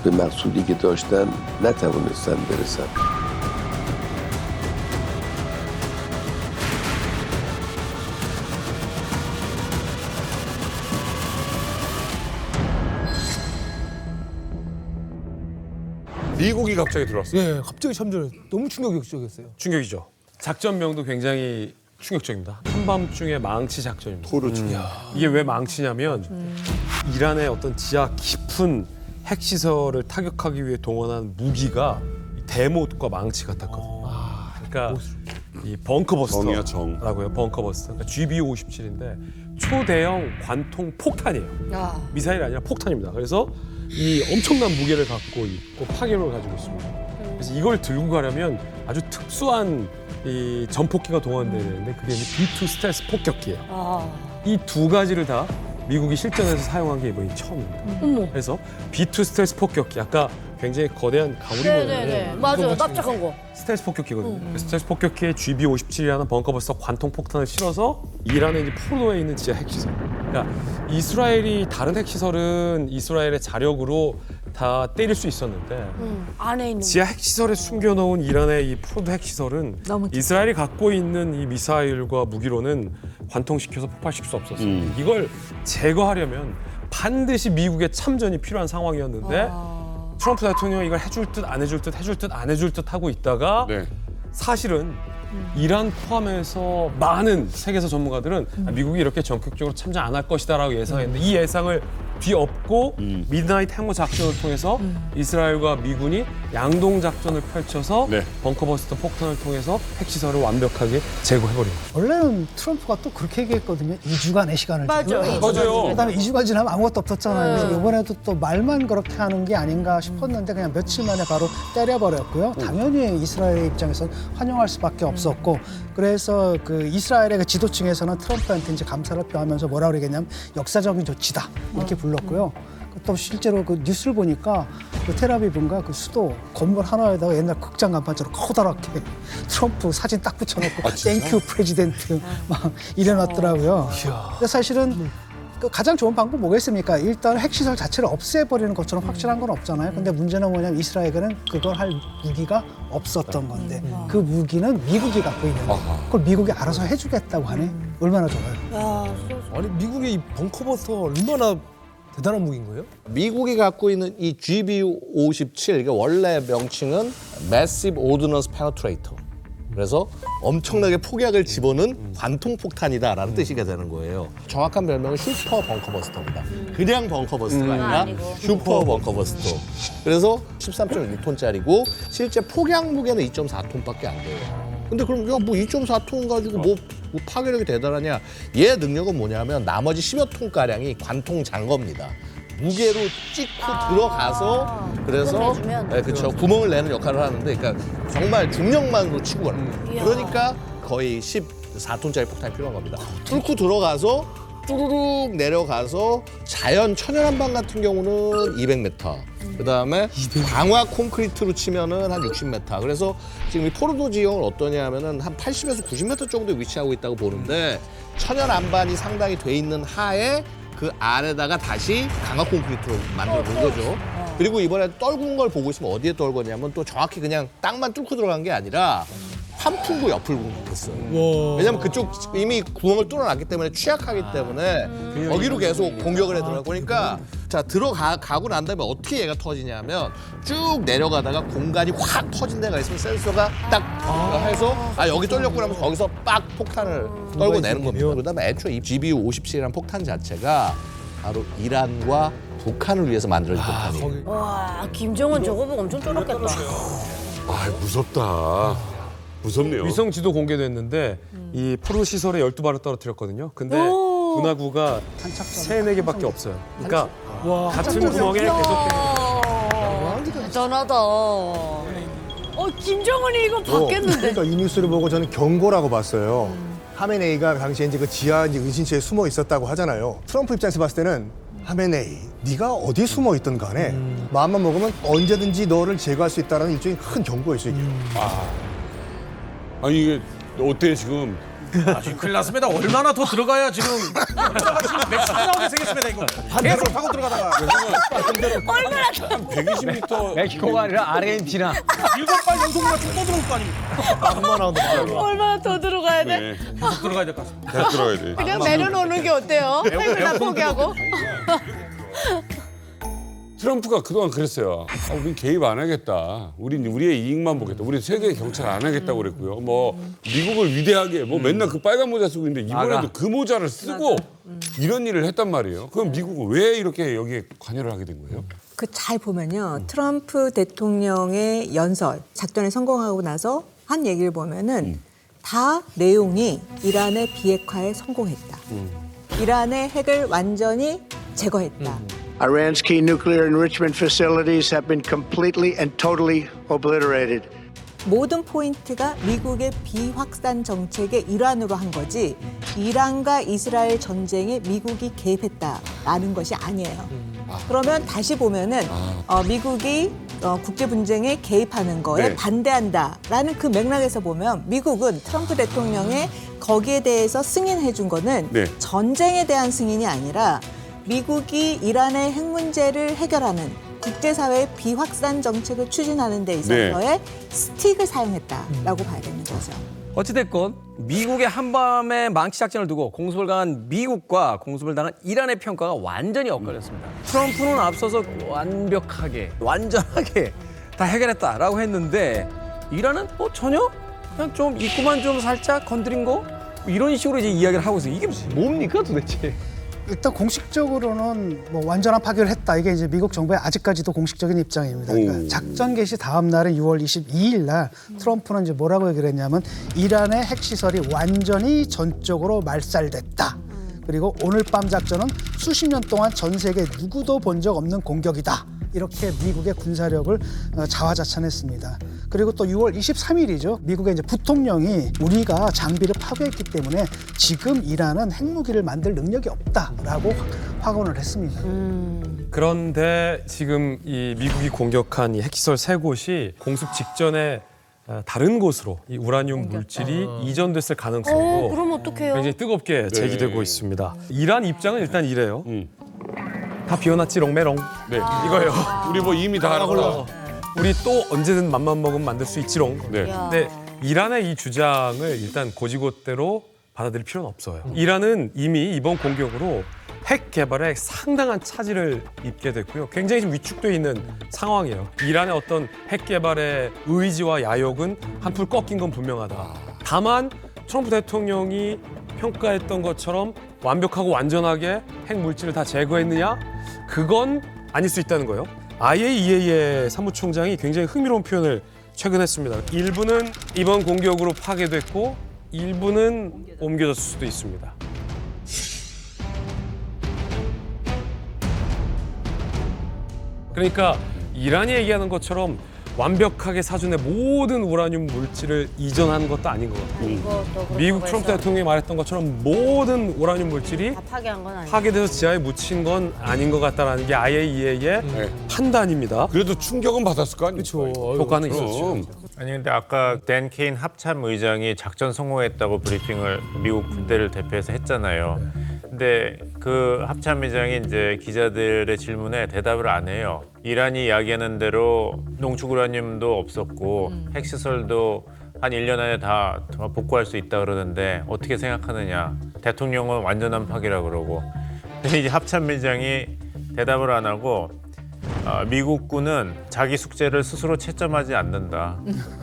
به مقصودی که داشتن نتوانستن برسن. 미국이 갑자기 들어왔어요. 예, 갑자기 참전 너무 충격적이었어요. 충격이죠. 작전명도 굉장히 충격적입니다. 한밤중에 망치 작전입니다. 이게 왜 망치냐면 이란의 어떤 지하 깊은 핵시설을 타격하기 위해 동원한 무기가 대못과 망치 같았거든요. 그러니까 이 벙커버스터라고 해요. 벙커버스터. 그러니까 GBU-57인데 초대형 관통 폭탄이에요. 미사일이 아니라 폭탄입니다. 그래서 이 엄청난 무게를 갖고 있고 파괴력을 가지고 있습니다. 그래서 이걸 들고 가려면 아주 특수한 이 전폭기가 동원돼야 되는데 그게 B2 스텔스 폭격기예요. 이 두 가지를 다 미국이 실전에서 사용한 게 이번이 처음입니다. 그래서 B2 스텔스 폭격기, 아까 굉장히 거대한 가오리 네네네. 맞아요. 납작한 거. 스텔스 폭격기거든요. 그래서 스텔스 폭격기에 GB-57이라는 벙커버스터 관통 폭탄을 실어서 이란의 이제 포르도에 있는 지하 핵시설. 그러니까 이스라엘이 다른 핵시설은 이스라엘의 자력으로 다 때릴 수 있었는데 안에 있는 지하 핵시설에 숨겨놓은 이란의 이 포르도 핵시설은 이스라엘이 갖고 있는 이 미사일과 무기로는 관통시켜서 폭발시킬 수 없었어요. 이걸 제거하려면 반드시 미국의 참전이 필요한 상황이었는데 트럼프 대통령이 이걸 해줄 듯 안 해줄 듯 해줄 듯 안 해줄 듯 하고 있다가 사실은 이란 포함해서 많은 세계에서 전문가들은 미국이 이렇게 전격적으로 참전 안 할 것이다라고 예상했는데 이 예상을 뒤엎고 미드나잇 항모 작전을 통해서 이스라엘과 미군이 양동 작전을 펼쳐서 벙커버스터 폭탄을 통해서 핵시설을 완벽하게 제거해버린 거죠. 원래는 트럼프가 또 그렇게 얘기했거든요. 2주간의 시간을 주고. 맞아요. 그다음에 2주간 지나면 아무것도 없었잖아요. 그래서 이번에도 또 말만 그렇게 하는 게 아닌가 싶었는데 그냥 며칠 만에 바로 때려버렸고요. 당연히 이스라엘 입장에서는 환영할 수밖에 없었고 그래서 그 이스라엘의 그 지도층에서는 트럼프한테 이제 감사를 표하면서 뭐라 그러겠냐면 역사적인 조치다 이렇게 불렀고요. 또 실제로 그 뉴스를 보니까 그 텔아비브인가 그 수도 건물 하나에다가 옛날 극장 간판처럼 커다랗게 트럼프 사진 딱 붙여놓고 땡큐 프레지던트 막 이래놨더라고요. 근데 사실은 그 가장 좋은 방법 뭐겠습니까? 일단 핵시설 자체를 없애버리는 것처럼 확실한 건 없잖아요. 근데 문제는 뭐냐면 이스라엘에게는 그걸 할 무기가 없었던 건데 그 무기는 미국이 갖고 있는데 그걸 미국이 알아서 해주겠다고 하네. 얼마나 좋아요. 아니 미국의 이 벙커버스터 얼마나 대단한 무기인 거예요? 미국이 갖고 있는 이 GBU-57, 이게 원래 명칭은 Massive Ordnance Penetrator. 그래서 엄청나게 폭약을 집어넣은 관통폭탄이다라는 뜻이게 되는 거예요. 정확한 별명은 슈퍼 벙커버스터입니다. 그냥 벙커버스터가 아니라 슈퍼 벙커버스터. 그래서 13.1톤짜리고 실제 폭약 무게는 2.4톤밖에 안 돼요. 근데 그럼 야, 뭐 2.4톤 가지고 뭐 파괴력이 대단하냐? 얘 능력은 뭐냐면 나머지 10여 톤가량이 관통 장거입니다. 무게로 찍고 들어가서 그래서 그렇죠 구멍을 내는 역할을 하는데 그러니까 정말 중력만으로 치고 가는 거예요. 그러니까 거의 14톤짜리 폭탄이 필요한 겁니다. 뚫고 들어가서 뚜루룩 내려가서 자연 천연한방 같은 경우는 200m. 그다음에 강화 콘크리트로 치면은 한 60m. 그래서 지금 이 포르도 지형은 어떠냐면은 한 80에서 90m 정도 위치하고 있다고 보는데 천연 안반이 상당히 돼 있는 하에 그 안에다가 다시 강화 콘크리트로 만들어 놓은 거죠. 그리고 이번에 떨군 걸 보고 있으면 어디에 떨궜냐면 또 정확히 그냥 땅만 뚫고 들어간 게 아니라 환풍구 옆을 공격했어요. 왜냐면 그쪽 이미 구멍을 뚫어놨기 때문에 취약하기 때문에 거기로 계속 공격을 해 들어가고 그러니까 자 들어가고 난 다음에 어떻게 얘가 터지냐면 쭉 내려가다가 공간이 확 터진 데가 있으면 센서가 딱 해서 아 여기 뚫렸구나 하면서 거기서 빡 폭탄을 떨고 내는 겁니다. 그다음에 애초에 이 GBU-57이라는 폭탄 자체가 바로 이란과 북한을 위해서 만들어진 폭탄이에요. 와, 김정은 저거 보고 엄청 쫄았겠다. 아, 무섭다. 무섭네요. 위성 지도 공개됐는데 이 포르도 시설에 12발을 떨어뜨렸거든요. 근데 분화구가 3-4개밖에 없어요. 그러니까 같은 구멍에 계속 대단하다. 김정은이 이거 받겠는데. 그러니까 이 뉴스를 보고 저는 경고라고 봤어요. 하메네이가 당시에 이제 그 지하 이제 은신처에 숨어 있었다고 하잖아요. 트럼프 입장에서 봤을 때는 하메네이, 네가 어디 숨어 있든 간에 마음만 먹으면 언제든지 너를 제거할 수 있다는 일종의 큰 경고였어요. 이게. 아니 이게 어때 지금? 지금 큰일 났습니다. 얼마나 더 들어가야 지금 맥주 나오게 생겼습니다. 이거 계속 파고 들어가다가 얼마나 더 120m 멕시코가 아니라 아르헨티나 7발 연속으로 쭉 떠들어올 거 아닙니까? 얼마나 더 들어가야 돼? 네. 계속 들어가야 될 것 같습니다. 잘 들어가야 돼. 그냥 내려놓는 게 어때요? 핵을 다 포기하고. 트럼프가 그동안 그랬어요. 우린 개입 안 하겠다. 우린 우리의 이익만 보겠다. 우린 세계 경찰 안 하겠다고 그랬고요. 뭐 미국을 위대하게 뭐 맨날 그 빨간 모자 쓰고 있는데 이번에도 그 모자를 쓰고 이런 일을 했단 말이에요. 그럼 미국은 왜 이렇게 여기에 관여를 하게 된 거예요? 그 잘 보면요. 트럼프 대통령의 연설, 작전에 성공하고 나서 한 얘기를 보면은 다 내용이 이란의 비핵화에 성공했다. 이란의 핵을 완전히 제거했다. Iran's key nuclear enrichment facilities have been completely and totally obliterated. 모든 포인트가 미국의 비확산 정책의 일환으로 한 거지 이란과 이스라엘 전쟁에 미국이 개입했다라는 것이 아니에요. 그러면 다시 보면은 미국이 국제 분쟁에 개입하는 거에 네. 반대한다라는 그 맥락에서 보면 미국은 트럼프 대통령의 거기에 대해서 승인해 준 거는 네. 전쟁에 대한 승인이 아니라 미국이 이란의 핵 문제를 해결하는 국제사회의 비확산 정책을 추진하는 데 있어서의 스틱을 사용했다라고 봐야 되는 거죠. 어찌됐건 미국의 한밤의 망치 작전을 두고 공습을 당한 미국과 공습을 당한 이란의 평가가 완전히 엇갈렸습니다. 트럼프는 앞서서 완전하게 다 해결했다라고 했는데 이란은 뭐 전혀 그냥 좀 입구만 좀 살짝 건드린 거 이런 식으로 이제 이야기를 하고 있어요. 이게 뭡니까 도대체? 일단 공식적으로는 뭐 완전한 파괴를 했다. 이게 이제 미국 정부의 아직까지도 공식적인 입장입니다. 그러니까 작전 개시 다음 날인 6월 22일 날 트럼프는 이제 뭐라고 얘기를 했냐면 이란의 핵시설이 완전히 전적으로 말살됐다. 그리고 오늘 밤 작전은 수십 년 동안 전 세계 누구도 본 적 없는 공격이다. 이렇게 미국의 군사력을 자화자찬했습니다. 그리고 또 6월 23일이죠. 미국의 이제 부통령이 우리가 장비를 파괴했기 때문에 지금 이란은 핵무기를 만들 능력이 없다라고 확언을 했습니다. 그런데 지금 이 미국이 공격한 이 핵시설 3곳이 공습 직전에 다른 곳으로 이 우라늄 물질이 이전됐을 가능성도 그럼 어떡해요? 굉장히 뜨겁게 제기되고 있습니다. 이란 입장은 일단 이래요. 다 비워놨지 롱메롱. 네. 이거예요. 우리 뭐 이미 다 알았다. 우리 또 언제든 맘만 먹으면 만들 수 있지롱. 네. 근데 이란의 이 주장을 일단 고지고대로 받아들일 필요는 없어요. 이란은 이미 이번 공격으로 핵 개발에 상당한 차질을 입게 됐고요. 굉장히 좀 위축돼 있는 상황이에요. 이란의 어떤 핵 개발의 의지와 야욕은 한풀 꺾인 건 분명하다. 다만 트럼프 대통령이 평가했던 것처럼 완벽하고 완전하게 핵 물질을 다 제거했느냐? 그건 아닐 수 있다는 거예요. IAEA의 사무총장이 굉장히 흥미로운 표현을 최근 했습니다. 일부는 이번 공격으로 파괴됐고 일부는 옮겨졌을 수도 있습니다. 그러니까 이란이 얘기하는 것처럼 완벽하게 사전에 모든 우라늄 물질을 이전하는 것도 아닌 것 같고 미국 트럼프 대통령이 말했던 것처럼 모든 우라늄 물질이 다 파괴한 건 아니에요. 파괴돼서 지하에 묻힌 건 아닌 것 같다라는 게 IAEA의 판단입니다. 그래도 충격은 받았을 거 아니에요? 그렇죠. 효과는 있었죠. 아니 근데 아까 댄 케인 합참 의장이 작전 성공했다고 브리핑을 미국 군대를 대표해서 했잖아요. 근데 그 합참 의장이 이제 기자들의 질문에 대답을 안 해요. 이란이 이야기하는 대로 농축 우라늄도 없었고 핵시설도 한 1년 안에 다 복구할 수 있다 그러는데 어떻게 생각하느냐. 대통령은 완전한 파괴라 그러고. 근데 이제 합참 의장이 대답을 안 하고 미국군은 자기 숙제를 스스로 채점하지 않는다.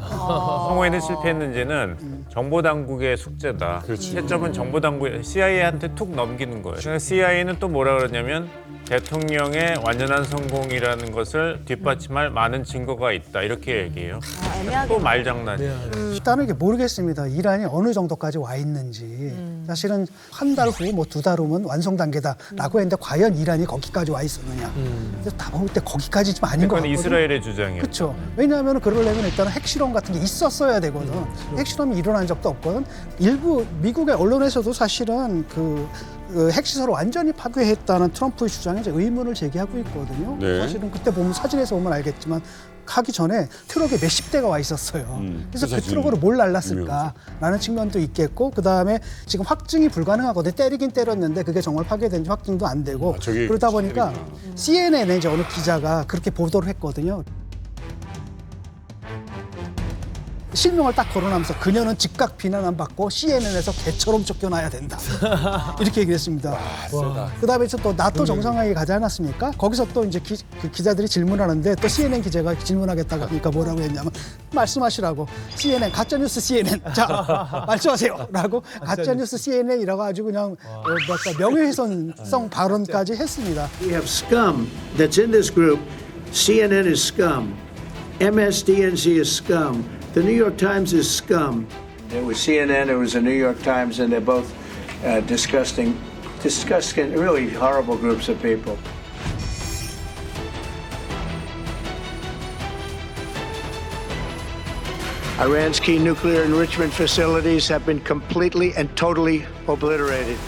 성공했는지 실패했는지는 정보당국의 숙제다. 채점은 정보당국, CIA한테 툭 넘기는 거예요. 그러니까 CIA는 또 뭐라 그러냐면 대통령의 완전한 성공이라는 것을 뒷받침할 많은 증거가 있다. 이렇게 얘기해요. 또 말장난이에요. 일단은 이게 모르겠습니다. 이란이 어느 정도까지 와 있는지. 사실은 한 달 후, 뭐 2달 후면 완성 단계다라고 했는데 과연 이란이 거기까지 와 있었느냐. 그래서 다 볼 때 거기까지 좀 아닌 것 그건 같거든요. 이스라엘의 주장이에요. 그렇죠. 왜냐하면 그러려면 일단 핵실험 같은 게 있었어야 되거든. 핵실험이 일어난 적도 없거든. 일부 미국의 언론에서도 사실은 그 핵시설을 완전히 파괴했다는 트럼프의 주장에 이제 의문을 제기하고 있거든요. 네. 사실은 그때 보면 사진에서 보면 알겠지만 하기 전에 트럭에 몇십 대가 와 있었어요. 그래서 그 트럭으로 뭘 날랐을까라는 측면도 있겠고, 그 다음에 지금 확증이 불가능하거든요. 때리긴 때렸는데 그게 정말 파괴된지 확증도 안 되고, 그러다 보니까 CNN에 이제 어느 기자가 그렇게 보도를 했거든요. 실명을 딱 거론하면서 그녀는 즉각 비난 안 받고 CNN에서 개처럼 쫓겨나야 된다. 이렇게 얘기했습니다. 그다음에 또 나토 정상회의 가지 않았습니까? 거기서 또 이제 기자들이 질문하는데 또 CNN 기자가 질문하겠다고 하니까 뭐라고 했냐면 말씀하시라고 CNN 가짜뉴스 CNN 자 말씀하세요라고 가짜뉴스 CNN이라고 아주 그냥 명예훼손성 발언까지 했습니다. We have scum that's in this group. CNN is scum. MSDNC is scum. The New York Times is scum. There was CNN, there was the New York Times, and they're both disgusting, really horrible groups of people. Iran's key nuclear enrichment facilities have been completely and totally obliterated.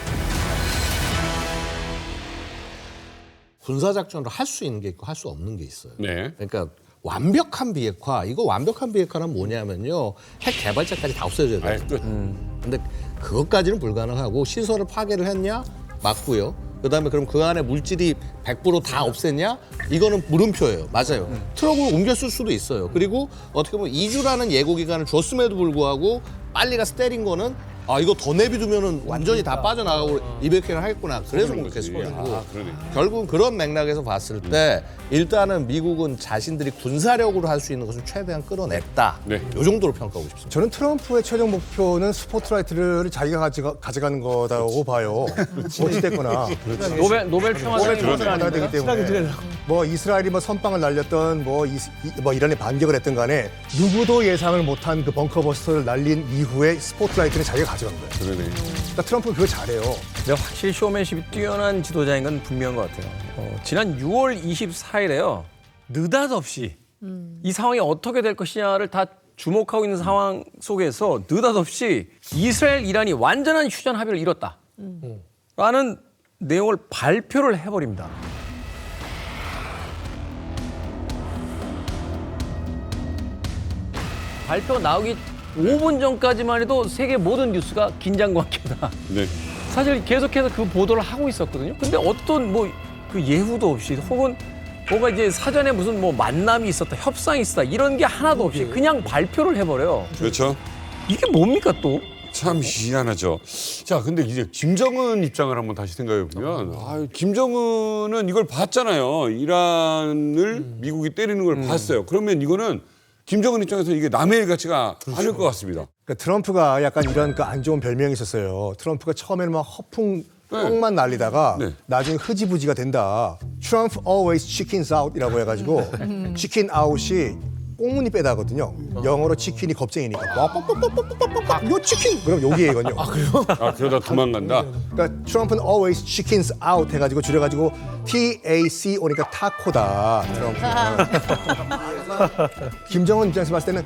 군사 작전을 할 수 있는 게 있고 할 수 없는 게 있어요. 네. 그러니까 완벽한 비핵화, 이거 완벽한 비핵화는 뭐냐면요, 핵 개발자까지 다 없애줘야 돼요. 근데 그것까지는 불가능하고, 시설을 파괴를 했냐? 맞고요. 그다음에 그럼 그 안에 물질이 100% 다 없앴냐? 이거는 물음표예요. 맞아요. 트럭을 옮겼을 수도 있어요. 그리고 어떻게 보면 2주라는 예고 기간을 줬음에도 불구하고 빨리 가서 때린 거는 이거 더 내비두면은 완전히 다 빠져나가고 200회를 하겠구나. 그래서 공격했을 거고. 결국은 그런 맥락에서 봤을 때 일단은 미국은 자신들이 군사력으로 할 수 있는 것을 최대한 끌어냈다. 이 정도로 평가하고 싶습니다. 저는 트럼프의 최종 목표는 스포트라이트를 자기가 가져가는 거다고 봐요. 어찌됐거나. 노벨 평화상이 받아야 되기 때문에. 뭐 이스라엘이 뭐 선빵을 날렸던 뭐 이란이 반격을 했던 간에 누구도 예상을 못한 그 벙커버스터를 날린 이후에 스포트라이트는 자기가 가져간 거예요. 그러니까 트럼프는 그걸 잘해요. 근데 확실히 쇼맨십이 뛰어난 지도자인 건 분명한 것 같아요. 지난 6월 24일에요. 느닷없이 이 상황이 어떻게 될 것이냐를 다 주목하고 있는 상황 속에서 느닷없이 이스라엘, 이란이 완전한 휴전 합의를 이뤘다. 라는 내용을 발표를 해버립니다. 발표가 나오기 5분 전까지만 해도 세계 모든 뉴스가 긴장과 함께다. 네. 사실 계속해서 그 보도를 하고 있었거든요. 근데 어떤 그 예후도 없이 혹은 뭔가 이제 사전에 무슨 만남이 있었다, 협상이 있었다 이런 게 하나도 없이 그냥 발표를 해버려요. 그렇죠. 이게 뭡니까 또? 참 희한하죠. 자, 근데 이제 김정은 입장을 한번 다시 생각해 보면, 김정은은 이걸 봤잖아요. 이란을 미국이 때리는 걸 봤어요. 그러면 이거는 김정은 입장에서 이게 남의 일 같지가 않을 것 같습니다. 그러니까 트럼프가 약간 이런 그 안 좋은 별명이 있었어요. 트럼프가 처음에는 막 허풍 뻥만 날리다가 나중에 흐지부지가 된다. Trump always chickens out이라고 해가지고 chicken out이 꽁무니 빼다거든요. 영어로 치킨이 겁쟁이니까. 요 치킨! 그럼 여기에거든요. 그래요? 그러다 도망간다? 그러니까 트럼프는 always chickens out 해가지고 줄여가지고 TAC 오니까 타코다. 트럼프는. 김정은 입장에서 봤을 때는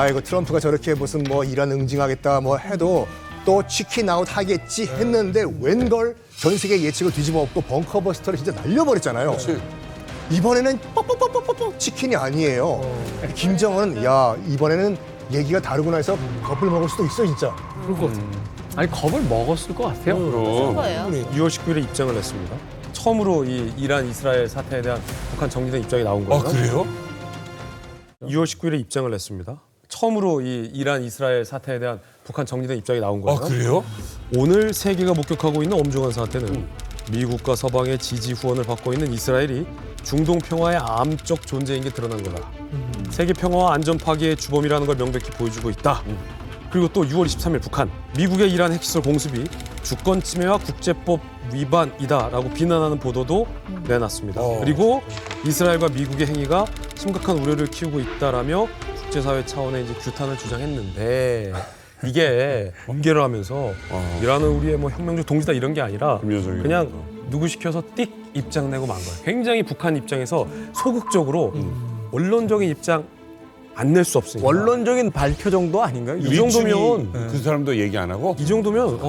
이거 트럼프가 저렇게 무슨 이란 응징하겠다 해도 또 치킨 아웃 하겠지 했는데 웬걸 전 세계 예측을 뒤집어 엎고 벙커버스터를 진짜 날려버렸잖아요. 이번에는 뻑뻑뻑뻑뻑 치킨이 아니에요. 김정은은 이번에는 얘기가 다르구나 해서 겁을 먹을 수도 있어 진짜. 그럴 것 같아요. 아니 겁을 먹었을 것 같아요. 그럼 6월 19일에 입장을 냈습니다. 처음으로 이 이란 이스라엘 사태에 대한 북한 정리된 입장이 나온 거예요. 그래요? 6월 19일에 입장을 냈습니다. 처음으로 이 이란 이스라엘 사태에 대한 북한 정리된 입장이 나온 거예요. 그래요? 오늘 세계가 목격하고 있는 엄중한 사태는 미국과 서방의 지지 후원을 받고 있는 이스라엘이 중동 평화의 암적 존재인 게 드러난 거다. 세계 평화와 안전 파괴의 주범이라는 걸 명백히 보여주고 있다. 그리고 또 6월 23일 북한, 미국의 이란 핵시설 공습이 주권 침해와 국제법 위반이다라고 비난하는 보도도 내놨습니다. 그리고 이스라엘과 미국의 행위가 심각한 우려를 키우고 있다라며 국제사회 차원의 이제 규탄을 주장했는데 이게 연계를 하면서 이란은 우리의 혁명적 동지다 이런 게 아니라 그냥 누구 시켜서 띡 입장 내고 만 거예요. 굉장히 북한 입장에서 소극적으로 원론적인 입장 안 낼 수 없으니까. 원론적인 발표 정도 아닌가요? 이 정도면 그 사람도 얘기 안 하고? 이 정도면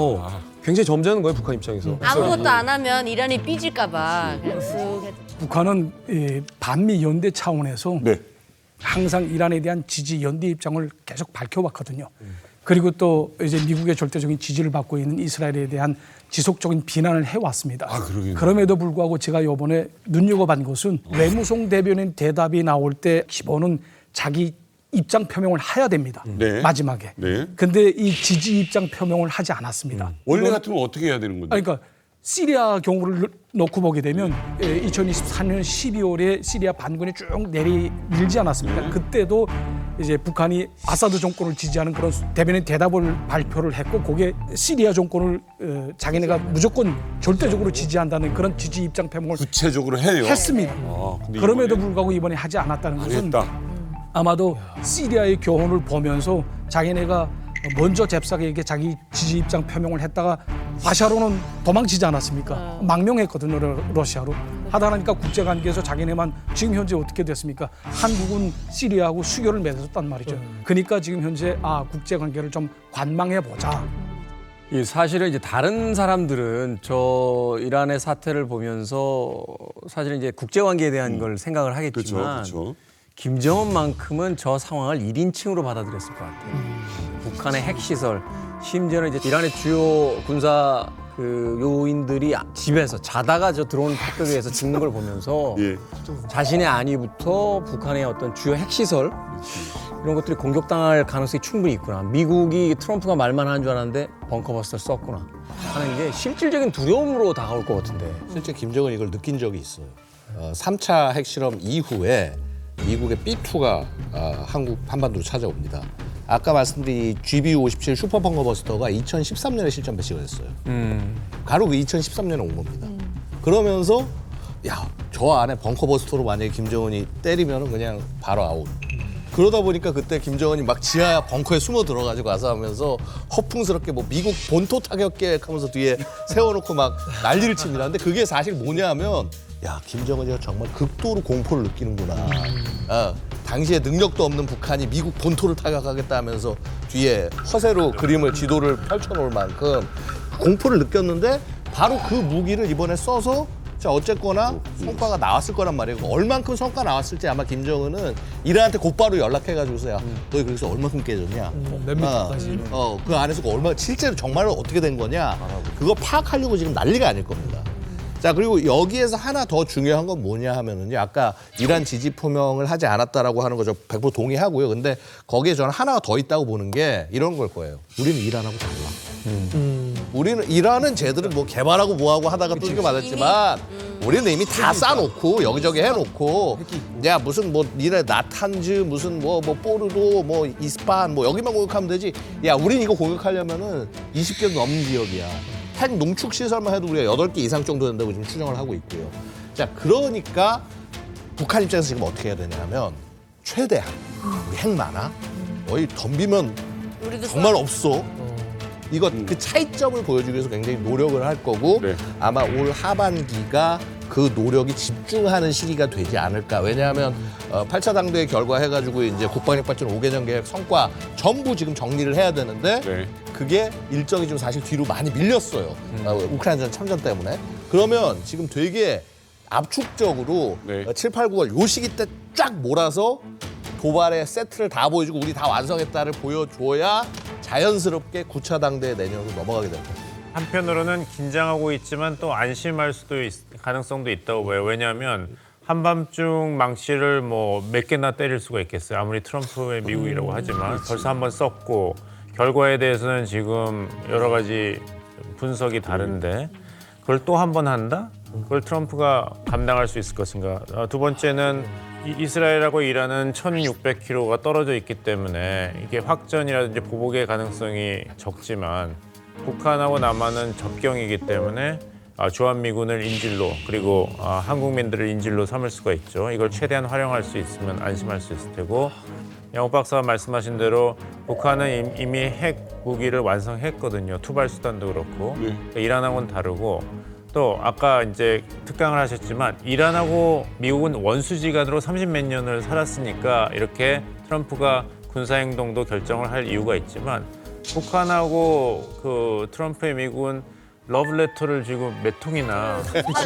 굉장히 점잖은 거예요, 북한 입장에서. 아무것도 안 하면 이란이 삐질까봐 그냥 쓱. 북한은 반미 연대 차원에서 항상 이란에 대한 지지 연대 입장을 계속 밝혀왔거든요. 그리고 또 이제 미국의 절대적인 지지를 받고 있는 이스라엘에 대한 지속적인 비난을 해왔습니다. 그럼에도 불구하고 제가 이번에 눈여겨본 것은 외무성 대변인 대답이 나올 때 기본은 자기 입장 표명을 해야 됩니다. 마지막에. 근데 이 지지 입장 표명을 하지 않았습니다. 원래 같으면 어떻게 해야 되는 건데? 그러니까 시리아 경우를 놓고 보게 되면 2024년 12월에 시리아 반군이 쭉 내리밀지 않았습니까? 그때도 이제 북한이 아사드 정권을 지지하는 그런 대변인 대답을 발표를 했고, 그게 시리아 정권을 자기네가 무조건 절대적으로 지지한다는 그런 지지 입장 표명을 구체적으로 해요. 했습니다. 그럼에도 불구하고 이번에 하지 않았다는 것은 아마도 시리아의 교훈을 보면서 자기네가 먼저 잽싸게 자기 지지 입장 표명을 했다가 아시아로는 도망치지 않았습니까? 망명했거든요, 러시아로. 하다 보니까 국제관계에서 자기네만 지금 현재 어떻게 됐습니까? 한국은 시리아하고 수교를 맺었단 말이죠. 그러니까 지금 현재 국제관계를 좀 관망해보자. 사실은 이제 다른 사람들은 저 이란의 사태를 보면서 사실은 이제 국제관계에 대한 걸 생각을 하겠지만 김정은만큼은 저 상황을 1인칭으로 받아들였을 것 같아요. 북한의 핵시설, 심지어는 이제 이란의 주요 군사 요인들이 집에서 자다가 저 드론 폭격에서 죽는 걸 보면서 자신의 안위부터 북한의 어떤 주요 핵시설 이런 것들이 공격당할 가능성이 충분히 있구나. 미국이 트럼프가 말만 하는 줄 알았는데 벙커버스터를 썼구나 하는 게 실질적인 두려움으로 다가올 것 같은데. 실제 김정은이 이걸 느낀 적이 있어요. 3차 핵실험 이후에 미국의 B-2가 한국 한반도로 찾아옵니다. 아까 말씀드린 GBU-57 슈퍼 벙커버스터가 2013년에 실전 배치가 됐어요. 바로 그 2013년에 온 겁니다. 그러면서 저 안에 벙커버스터로 만약에 김정은이 때리면 그냥 바로 아웃. 그러다 보니까 그때 김정은이 막 지하 벙커에 숨어 들어가지고 와서 하면서 허풍스럽게 뭐 미국 본토 타격 계획하면서 뒤에 세워놓고 막 난리를 칩니다. 근데 그게 사실 뭐냐면 김정은이가 정말 극도로 공포를 느끼는구나. 당시에 능력도 없는 북한이 미국 본토를 타격하겠다 하면서 뒤에 허세로 그림을 지도를 펼쳐놓을 만큼 공포를 느꼈는데 바로 그 무기를 이번에 써서 어쨌거나 성과가 나왔을 거란 말이에요. 얼만큼 성과 나왔을지 아마 김정은은 이란한테 곧바로 연락해가지고서 너희 거기서 얼만큼 깨졌냐? 몇 미터까지? 그 안에서 실제로 정말로 어떻게 된 거냐? 그거 파악하려고 지금 난리가 아닐 겁니다. 자, 그리고 여기에서 하나 더 중요한 건 뭐냐 하면은요. 아까 이란 지지 표명을 하지 않았다라고 하는 거 저 100% 동의하고요. 근데 거기에 저는 하나가 더 있다고 보는 게 이런 걸 거예요. 우리는 이란하고 달라. 우리는 이란은 쟤들은 뭐 개발하고 뭐하고 하다가 또 이렇게 맞았지만 우리는 이미 다 싸놓고 여기저기 해놓고 무슨 뭐 니네 나탄즈 무슨 뭐 포르도 뭐 이스파한 뭐 여기만 공격하면 되지. 우린 이거 공격하려면은 20개 넘는 지역이야. 핵 농축 시설만 해도 우리가 8개 이상 정도 된다고 지금 추정을 하고 있고요. 자, 그러니까 북한 입장에서 지금 어떻게 해야 되냐면 최대한 우리 핵 많아? 너희 덤비면 정말 없어. 이거 그 차이점을 보여주기 위해서 굉장히 노력을 할 거고 아마 올 하반기가 그 노력이 집중하는 시기가 되지 않을까. 왜냐하면 8차 당대회 결과해가지고 이제 국방력 발전 5개년 계획 성과 전부 지금 정리를 해야 되는데 그게 일정이 좀 사실 뒤로 많이 밀렸어요. 우크라이나 참전 때문에. 그러면 지금 되게 압축적으로 7, 8, 9월 요 시기 때 쫙 몰아서 도발의 세트를 다 보여주고 우리 다 완성했다를 보여줘야 자연스럽게 9차 당대회 내년으로 넘어가게 됩니다. 한편으로는 긴장하고 있지만 또 안심할 가능성도 있다고 봐요. 왜냐하면 한밤중 망치를 뭐 몇 개나 때릴 수가 있겠어요. 아무리 트럼프의 미국이라고 하지만 벌써 한 번 썼고 결과에 대해서는 지금 여러 가지 분석이 다른데 그걸 또 한 번 한다? 그걸 트럼프가 감당할 수 있을 것인가? 두 번째는 이스라엘하고 이란은 1,600km가 떨어져 있기 때문에 이게 확전이라든지 보복의 가능성이 적지만 북한하고 남한은 접경이기 때문에 주한미군을 인질로 그리고 한국민들을 인질로 삼을 수가 있죠. 이걸 최대한 활용할 수 있으면 안심할 수 있을 테고 양호 박사가 말씀하신 대로 북한은 이미 핵 무기를 완성했거든요. 투발 수단도 그렇고 이란하고는 다르고 또 아까 이제 특강을 하셨지만 이란하고 미국은 원수지간으로 30몇 년을 살았으니까 이렇게 트럼프가 군사행동도 결정을 할 이유가 있지만 북한하고 그 트럼프의 미국은 러브레터를 지금 몇 통이나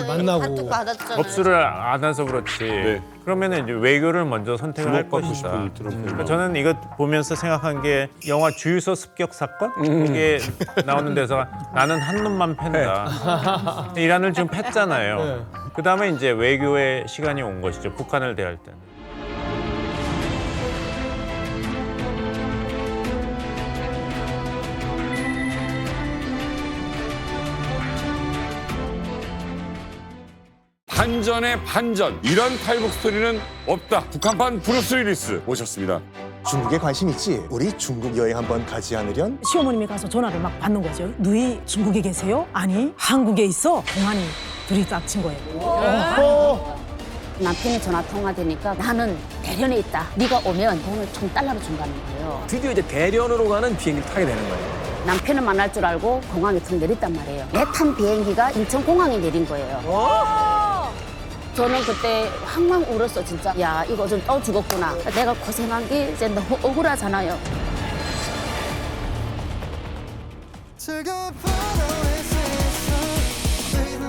만나고 받았잖아요. 접수를 안 해서 그렇지. 그러면은 이제 외교를 먼저 선택을 할 주목받고 것이다. 싶은 트럼프. 그러니까 저는 이거 보면서 생각한 게 영화 주유소 습격 사건 이게 나오는 데서 나는 한 놈만 팬다. 이란을 지금 팼잖아요. 그 다음에 이제 외교의 시간이 온 것이죠. 북한을 대할 때는. 반전의 반전. 이런 탈북 스토리는 없다. 북한판 브루스 윌리스 모셨습니다. 중국에 관심 있지? 우리 중국 여행 한번 가지 않으련? 시어머님이 가서 전화를 막 받는 거죠. 누이 중국에 계세요? 아니 한국에 있어. 동안이 둘이 딱 친 거예요. 남편이 전화 통화되니까 나는 대련에 있다. 네가 오면 돈을 $1,000로 준다는 거예요. 드디어 이제 대련으로 가는 비행기를 타게 되는 거예요. 남편을 만날 줄 알고 공항에 툭 내렸단 말이에요. 내 탄 비행기가 인천공항에 내린 거예요. 저는 그때 황망 울었어 진짜. 야 이거 좀 죽었구나. 내가 고생한 게 이제 너무 억울하잖아요.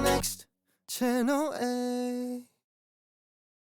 Next Channel A